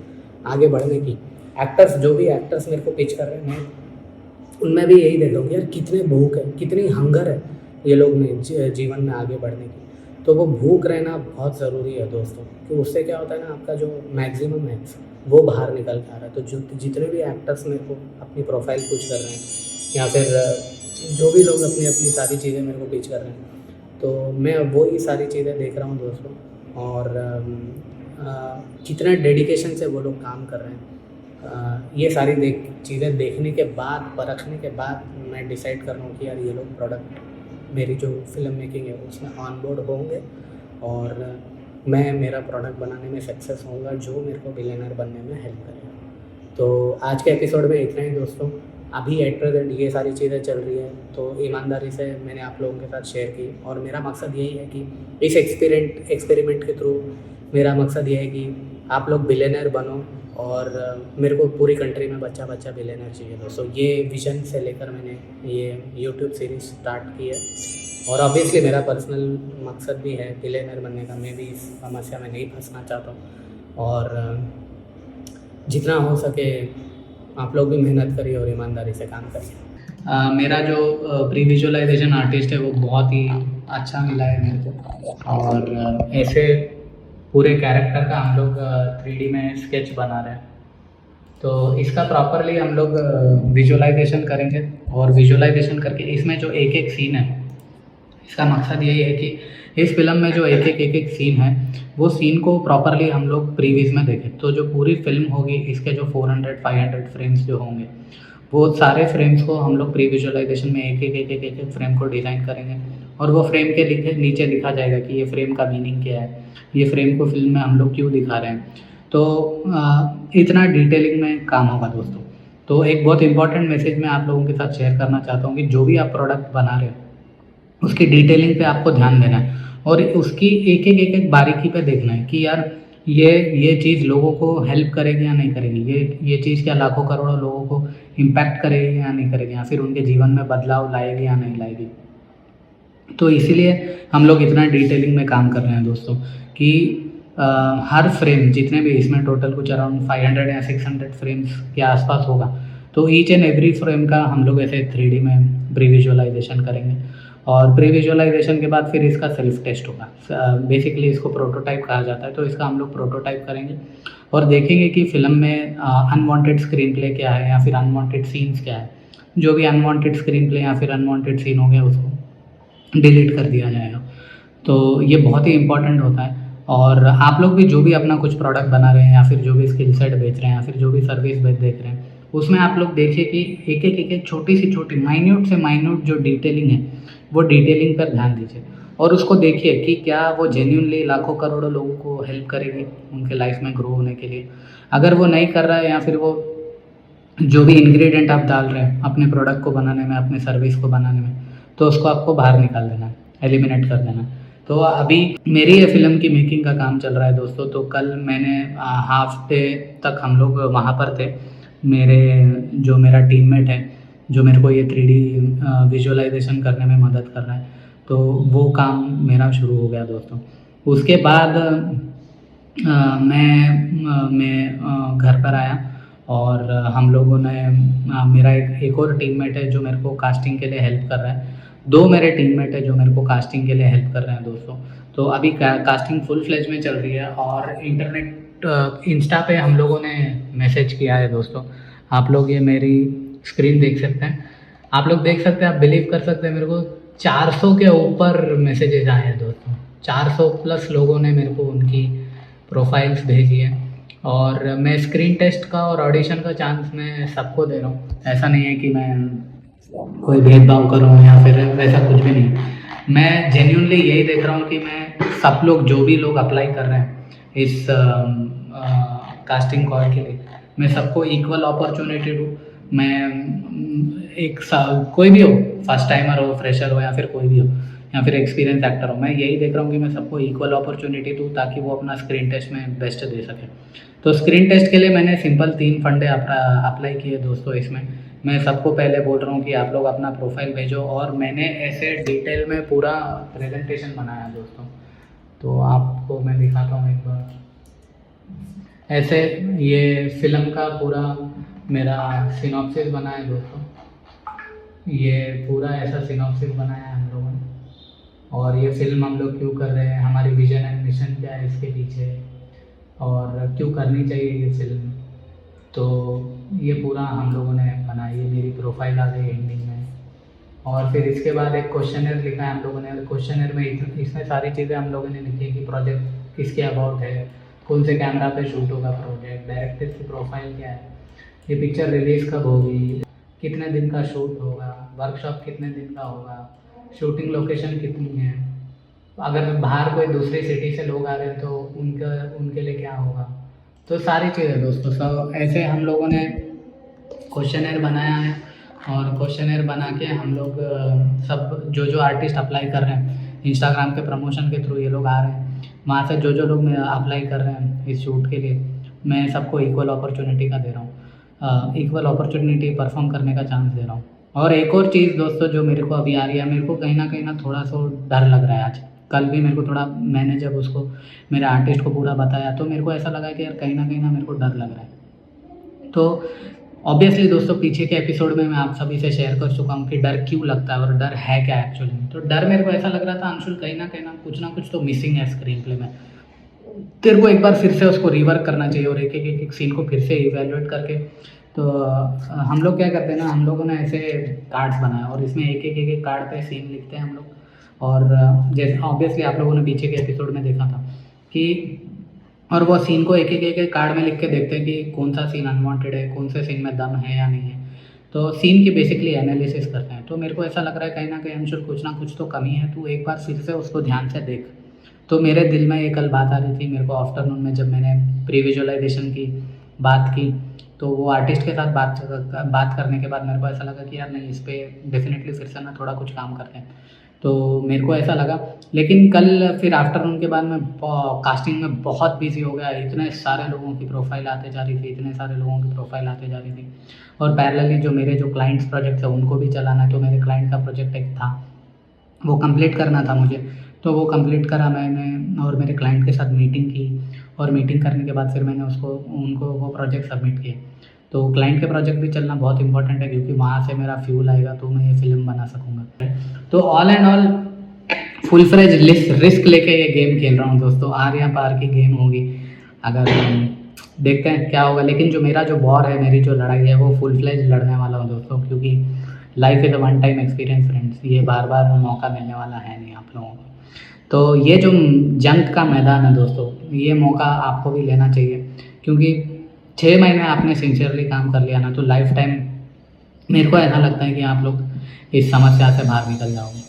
आगे बढ़ने की। एक्टर्स, जो भी एक्टर्स मेरे को पिच कर रहे हैं, मैं उनमें भी यही देख रहा हूँ यार कितने भूख है, कितनी हंगर है ये लोग में जीवन में आगे बढ़ने की। तो वो भूख रहना बहुत ज़रूरी है दोस्तों, कि उससे क्या होता है ना, आपका जो मैक्सिमम है वो बाहर निकल के आ रहा है। तो जितने भी एक्टर्स मेरे को अपनी प्रोफाइल पिच कर रहे हैं, या फिर जो भी लोग अपनी सारी चीज़ें मेरे को पिच कर रहे हैं, तो मैं वो ही सारी चीज़ें देख रहा हूँ दोस्तों। और कितना डेडिकेशन से वो लोग काम कर रहे हैं, ये सारी चीज़ें देखने के बाद, परखने के बाद मैं डिसाइड कर रहा हूँ कि यार ये लोग प्रोडक्ट, मेरी जो फिल्म मेकिंग है उसमें ऑन बोर्ड होंगे, और मैं मेरा प्रोडक्ट बनाने में सक्सेस होऊंगा, जो मेरे को बिलियनर बनने में हेल्प करेगा। तो आज के एपिसोड में इतना ही दोस्तों। अभी एट प्रेजेंट ये सारी चीज़ें चल रही हैं, तो ईमानदारी से मैंने आप लोगों के साथ शेयर की, और मेरा मकसद यही है कि इस एक्सपेरिमेंट के थ्रू मेरा मकसद ये है कि आप लोग बिलियनर बनो, और मेरे को पूरी कंट्री में बच्चा बिलियनर चाहिए दोस्तों। ये विज़न से लेकर मैंने ये यूट्यूब सीरीज़ स्टार्ट की है, और ऑब्वियसली मेरा पर्सनल मकसद भी है बिलियनर बनने का। मैं भी इस समस्या में नहीं फंसना चाहता हूँ, और जितना हो सके आप लोग भी मेहनत करिए और ईमानदारी से काम करिए। मेरा जो प्री विजुअलाइजेशन आर्टिस्ट है वो बहुत ही अच्छा मिला है मेरे को, और ऐसे पूरे कैरेक्टर का हम लोग 3D में स्केच बना रहे हैं। तो इसका प्रॉपरली हम लोग विजुअलाइजेशन करेंगे, और विजुअलाइजेशन करके इसमें जो एक सीन है, इसका मकसद यही है कि इस फिल्म में जो एक सीन है, वो सीन को प्रॉपरली हम लोग प्रीव्यूज़ में देखें। तो जो पूरी फिल्म होगी, इसके जो 400-500 फ्रेम्स जो होंगे, वो सारे फ्रेम्स को हम लोग प्री विजुअलाइजेशन में एक फ्रेम को डिज़ाइन करेंगे, और वो फ्रेम के नीचे लिखा जाएगा कि ये फ्रेम का मीनिंग क्या है, ये फ्रेम को फिल्म में हम लोग क्यों दिखा रहे हैं। तो इतना डिटेलिंग में काम होगा दोस्तों। तो एक बहुत इंपॉर्टेंट मैसेज मैं आप लोगों के साथ शेयर करना चाहता हूँ कि जो भी आप प्रोडक्ट बना रहे हो उसकी डिटेलिंग पे आपको ध्यान देना है, और उसकी एक बारीकी पे देखना है कि यार ये चीज़ लोगों को हेल्प करेगी या नहीं करेगी, ये चीज़ क्या लाखों करोड़ों लोगों को इम्पैक्ट करेगी या नहीं करेगी, या फिर उनके जीवन में बदलाव लाएगी या नहीं लाएगी। तो इसीलिए हम लोग इतना डिटेलिंग में काम कर रहे हैं दोस्तों कि हर फ्रेम, जितने भी इसमें टोटल कुछ अराउंड 500 या 600 फ्रेम्स के आसपास होगा, तो ईच एंड एवरी फ्रेम का हम लोग ऐसे 3D में प्री विजुअलाइजेशन करेंगे। और प्री विजुअलाइजेशन के बाद फिर इसका सेल्फ टेस्ट होगा। बेसिकली इसको प्रोटोटाइप कहा जाता है, तो इसका हम लोग प्रोटोटाइप करेंगे और देखेंगे कि फ़िल्म में अनवांटेड स्क्रीन प्ले क्या है या फिर अनवांटेड सीन्स क्या है। जो भी अनवांटेड स्क्रीन प्ले या फिर अनवांटेड सीन हो गया उसको डिलीट कर दिया जाएगा। तो ये बहुत ही इंपॉर्टेंट होता है। और आप लोग भी जो भी अपना कुछ प्रोडक्ट बना रहे हैं या फिर जो भी स्किल सेट बेच रहे हैं या फिर जो भी सर्विस देख रहे हैं, उसमें आप लोग देखिए कि एक छोटी से छोटी माइन्यूट से माइन्यूट जो डिटेलिंग है वो डिटेलिंग पर ध्यान दीजिए और उसको देखिए कि क्या वो जेन्युइनली लाखों करोड़ों लोगों को हेल्प करेगी उनके लाइफ में ग्रो होने के लिए। अगर वो नहीं कर रहा है या फिर वो जो भी इंग्रेडिएंट आप डाल रहे हैं अपने प्रोडक्ट को बनाने में, अपने सर्विस को बनाने में, तो उसको आपको बाहर निकाल देना है, एलिमिनेट कर देना है। तो अभी मेरी ये फ़िल्म की मेकिंग का काम चल रहा है दोस्तों। तो कल मैंने हाफ डे तक हम लोग वहाँ पर थे। मेरा टीममेट है जो मेरे को ये 3D विजुअलाइजेशन करने में मदद कर रहा है, तो वो काम मेरा शुरू हो गया दोस्तों। उसके बाद मैं घर पर आया और हम लोगों ने मेरा एक और टीममेट है जो मेरे को कास्टिंग के लिए हेल्प कर रहा है। 2 मेरे टीममेट है जो मेरे को कास्टिंग के लिए हेल्प कर रहे हैं दोस्तों। तो अभी कास्टिंग फुल फ्लेज में चल रही है और इंस्टा पे हम लोगों ने मैसेज किया है दोस्तों। आप लोग ये मेरी स्क्रीन देख सकते हैं, आप लोग देख सकते हैं, आप बिलीव कर सकते हैं, मेरे को 400 के ऊपर मैसेजेस आए हैं दोस्तों। 400 प्लस लोगों ने मेरे को उनकी प्रोफाइल्स भेजी है और मैं स्क्रीन टेस्ट का और ऑडिशन का चांस मैं सबको दे रहा हूँ। ऐसा नहीं है कि मैं कोई भेदभाव कर रहा हूँ या फिर वैसा कुछ भी नहीं। मैं जेन्युइनली यही देख रहा हूँ कि मैं सब लोग जो भी लोग अप्लाई कर रहे हैं इस कास्टिंग कॉल के लिए, मैं सबको इक्वल अपॉर्चुनिटी दूँ। मैं कोई भी हो, फर्स्ट टाइमर हो, फ्रेशर हो या फिर कोई भी हो या फिर एक्सपीरियंस एक्टर हो, मैं यही देख रहा हूँ कि मैं सबको इक्वल अपॉर्चुनिटी दूँ ताकि वो अपना स्क्रीन टेस्ट में बेस्ट दे सके। तो स्क्रीन टेस्ट के लिए मैंने सिंपल 3 फंडे अप्लाई किए दोस्तों। इसमें मैं सबको पहले बोल रहा हूँ कि आप लोग अपना प्रोफाइल भेजो और मैंने ऐसे डिटेल में पूरा प्रेजेंटेशन बनाया दोस्तों। तो आपको मैं दिखाता हूँ एक बार। ऐसे ये फिल्म का पूरा मेरा सिनॉप्सिस बना है दोस्तों। ये पूरा ऐसा सिनॉप्सिस बनाया है हम लोगों ने और ये फिल्म हम लोग क्यों कर रहे हैं, हमारी विजन एंड मिशन क्या है इसके पीछे और क्यों करनी चाहिए ये फिल्म। तो ये पूरा हम लोगों ने बनाई है। मेरी प्रोफाइल आ गई एंडिंग में और फिर इसके बाद एक क्वेश्चनर लिखा है हम लोगों ने। क्वेश्चनर में इसमें सारी चीज़ें हम लोगों ने लिखी है कि प्रोजेक्ट किसके अबाउट है, कौन से कैमरा पे शूट होगा प्रोजेक्ट, डायरेक्टर की प्रोफाइल क्या है, ये पिक्चर रिलीज़ कब होगी, कितने दिन का शूट होगा, वर्कशॉप कितने दिन का होगा, शूटिंग लोकेशन कितनी है, अगर बाहर कोई दूसरी सिटी से लोग आ रहे हैं तो उनके लिए क्या होगा। तो सारी चीज़ें दोस्तों सब ऐसे हम लोगों ने क्वेश्चनर बनाया है और क्वेश्चनर बना के हम लोग सब जो आर्टिस्ट अप्लाई कर रहे हैं इंस्टाग्राम के प्रमोशन के थ्रू, ये लोग आ रहे हैं वहाँ से जो लोग अप्लाई कर रहे हैं इस शूट के लिए, मैं सबको इक्वल अपॉर्चुनिटी का दे रहा हूँ, इक्वल अपॉर्चुनिटी परफॉर्म करने का चांस दे रहा हूँ। और एक और चीज़ दोस्तों जो मेरे को अभी आ रही है, मेरे को कहीं ना थोड़ा सा डर लग रहा है। आज कल भी मेरे को थोड़ा, मैंने जब उसको मेरे आर्टिस्ट को पूरा बताया तो मेरे को ऐसा लगा कि यार कहीं ना मेरे को डर लग रहा है। तो ऑब्वियसली दोस्तों पीछे के एपिसोड में मैं आप सभी से शेयर कर चुका हूँ कि डर क्यों लगता है और डर है क्या एक्चुअली में। तो डर मेरे को ऐसा लग रहा था अंशुल कहीं ना कुछ तो मिसिंग है स्क्रीन प्ले में, तेरे को एक बार फिर से उसको रिवर्क करना चाहिए और एक सीन को फिर से इवेल्युएट करके। तो हम लोग क्या करते हैं ना, हम लोगों ने ऐसे कार्ड्स बनाए और इसमें एक कार्ड पे सीन लिखते हैं हम लोग। और जैसे ऑब्वियसली आप लोगों ने पीछे के एपिसोड में देखा था कि और वो सीन को एक कार्ड में लिख के देखते हैं कि कौन सा सीन अनवांटेड है, कौन से सीन में दम है या नहीं है। तो सीन की बेसिकली एनालिसिस करते हैं। तो मेरे को ऐसा लग रहा है कहीं ना कहीं अंशुल कुछ ना कुछ तो कमी है, तू एक बार फिर से उसको ध्यान से देख। तो मेरे दिल में ये कल बात आ रही थी, मेरे को आफ्टरनून में जब मैंने प्री विजुअलाइजेशन की बात की तो वो आर्टिस्ट के साथ बात करने के बाद मेरे को ऐसा लगा कि यार नहीं, इस पर डेफिनेटली फिर से ना थोड़ा कुछ काम करते हैं। तो मेरे को ऐसा लगा। लेकिन कल फिर आफ्टरनून के बाद मैं कास्टिंग में बहुत बिजी हो गया। इतने सारे लोगों की प्रोफाइल आते जा रही थी, और पैरेलली जो मेरे क्लाइंट्स प्रोजेक्ट्स है उनको भी चलाना है। तो मेरे क्लाइंट का प्रोजेक्ट एक था, वो कंप्लीट करना था मुझे। तो वो कंप्लीट करा मैंने और मेरे क्लाइंट के साथ मीटिंग की और मीटिंग करने के बाद फिर मैंने उनको वो प्रोजेक्ट सबमिट किए। तो क्लाइंट के प्रोजेक्ट भी चलना बहुत इंपॉर्टेंट है, क्योंकि वहाँ से मेरा फ्यूल आएगा तो मैं ये फिल्म बना सकूँगा। तो all and all full fledge risk लेके ये गेम खेल रहा हूँ दोस्तों। आर या पार की गेम होगी, अगर देखते हैं क्या होगा। लेकिन जो मेरा जो वॉर है, मेरी जो लड़ाई है, वो फुल फ्लेज लड़ने वाला हूँ दोस्तों, क्योंकि life is a one time experience friends. ये बार बार मौका मिलने वाला है नहीं आप लोगों को। तो ये जो जंग का मैदान है दोस्तों, ये मौका आपको भी लेना चाहिए, क्योंकि 6 महीने आपने सिंसियरली काम कर लिया ना, तो लाइफ टाइम मेरे को ऐसा लगता है कि आप लोग इस समस्या से बाहर निकल जाओगे।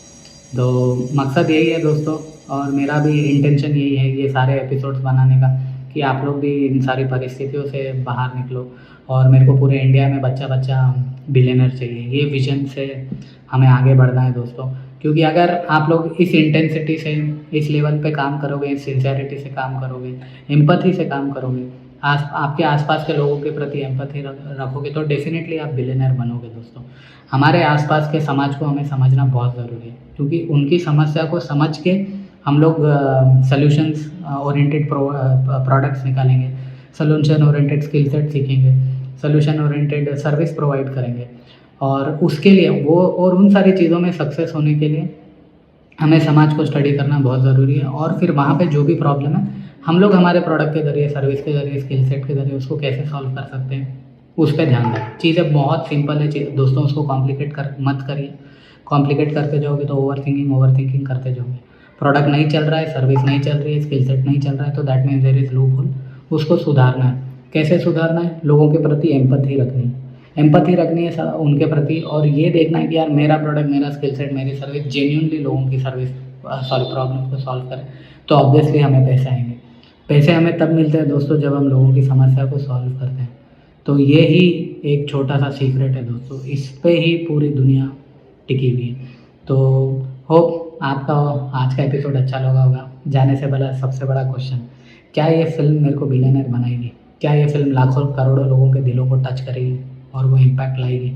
तो मकसद यही है दोस्तों, और मेरा भी इंटेंशन यही है ये सारे एपिसोड्स बनाने का, कि आप लोग भी इन सारी परिस्थितियों से बाहर निकलो। और मेरे को पूरे इंडिया में बच्चा बच्चा बिलियनर चाहिए, ये विजन से हमें आगे बढ़ना है दोस्तों। क्योंकि अगर आप लोग इस इंटेंसिटी से, इस लेवल पे काम करोगे, इस सिंसियरिटी से काम करोगे, एम्पैथी से काम करोगे, आपके आसपास के लोगों के प्रति एम्पैथी रखोगे, तो डेफिनेटली आप बिलियनर बनोगे दोस्तों। हमारे आसपास के समाज को हमें समझना बहुत ज़रूरी है, क्योंकि उनकी समस्या को समझ के हम लोग सॉल्यूशंस ओरिएंटेड प्रोडक्ट्स निकालेंगे, सॉल्यूशन ओरिएंटेड स्किल सेट सीखेंगे, सॉल्यूशन ओरिएंटेड सर्विस प्रोवाइड करेंगे। और उसके लिए वो, और उन सारी चीज़ों में सक्सेस होने के लिए हमें समाज को स्टडी करना बहुत ज़रूरी है। और फिर वहाँ पे जो भी प्रॉब्लम है, हम लोग हमारे प्रोडक्ट के ज़रिए, सर्विस के ज़रिए, स्किल सेट के ज़रिए उसको कैसे सॉल्व कर सकते हैं, उस पर ध्यान दें। चीज़ें बहुत सिंपल है दोस्तों, उसको कॉम्प्लिकेट मत करिए। कॉम्प्लिकेट करते जाओगे तो ओवर थिंकिंग करते जाओगे। प्रोडक्ट नहीं चल रहा है, सर्विस नहीं चल रही है, स्किल सेट नहीं चल रहा है, तो that means there is loophole. उसको सुधारना है। कैसे सुधारना है? लोगों के प्रति एम्पैथी रखनी है। एम्पैथी रखनी है उनके प्रति, और ये देखना है कि यार मेरा प्रोडक्ट, मेरा स्किल सेट, मेरी सर्विस जेन्युइनली लोगों की प्रॉब्लम को सॉल्व करे, तो ऑब्वियसली हमें पैसे आएंगे। पैसे हमें तब मिलते हैं दोस्तों जब हम लोगों की समस्या को सॉल्व करते हैं। तो ये ही एक छोटा सा सीक्रेट है दोस्तों, इस पे ही पूरी दुनिया टिकी हुई है। तो होप आपका आज का एपिसोड अच्छा लगा होगा। जाने से पहले सबसे बड़ा क्वेश्चन, क्या ये फिल्म मेरे को बिलियनर बनाएगी? क्या ये फिल्म लाखों करोड़ों लोगों के दिलों को टच करेगी और वो इम्पैक्ट लाएगी?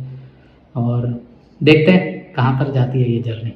और देखते हैं कहाँ पर जाती है ये जर्नी।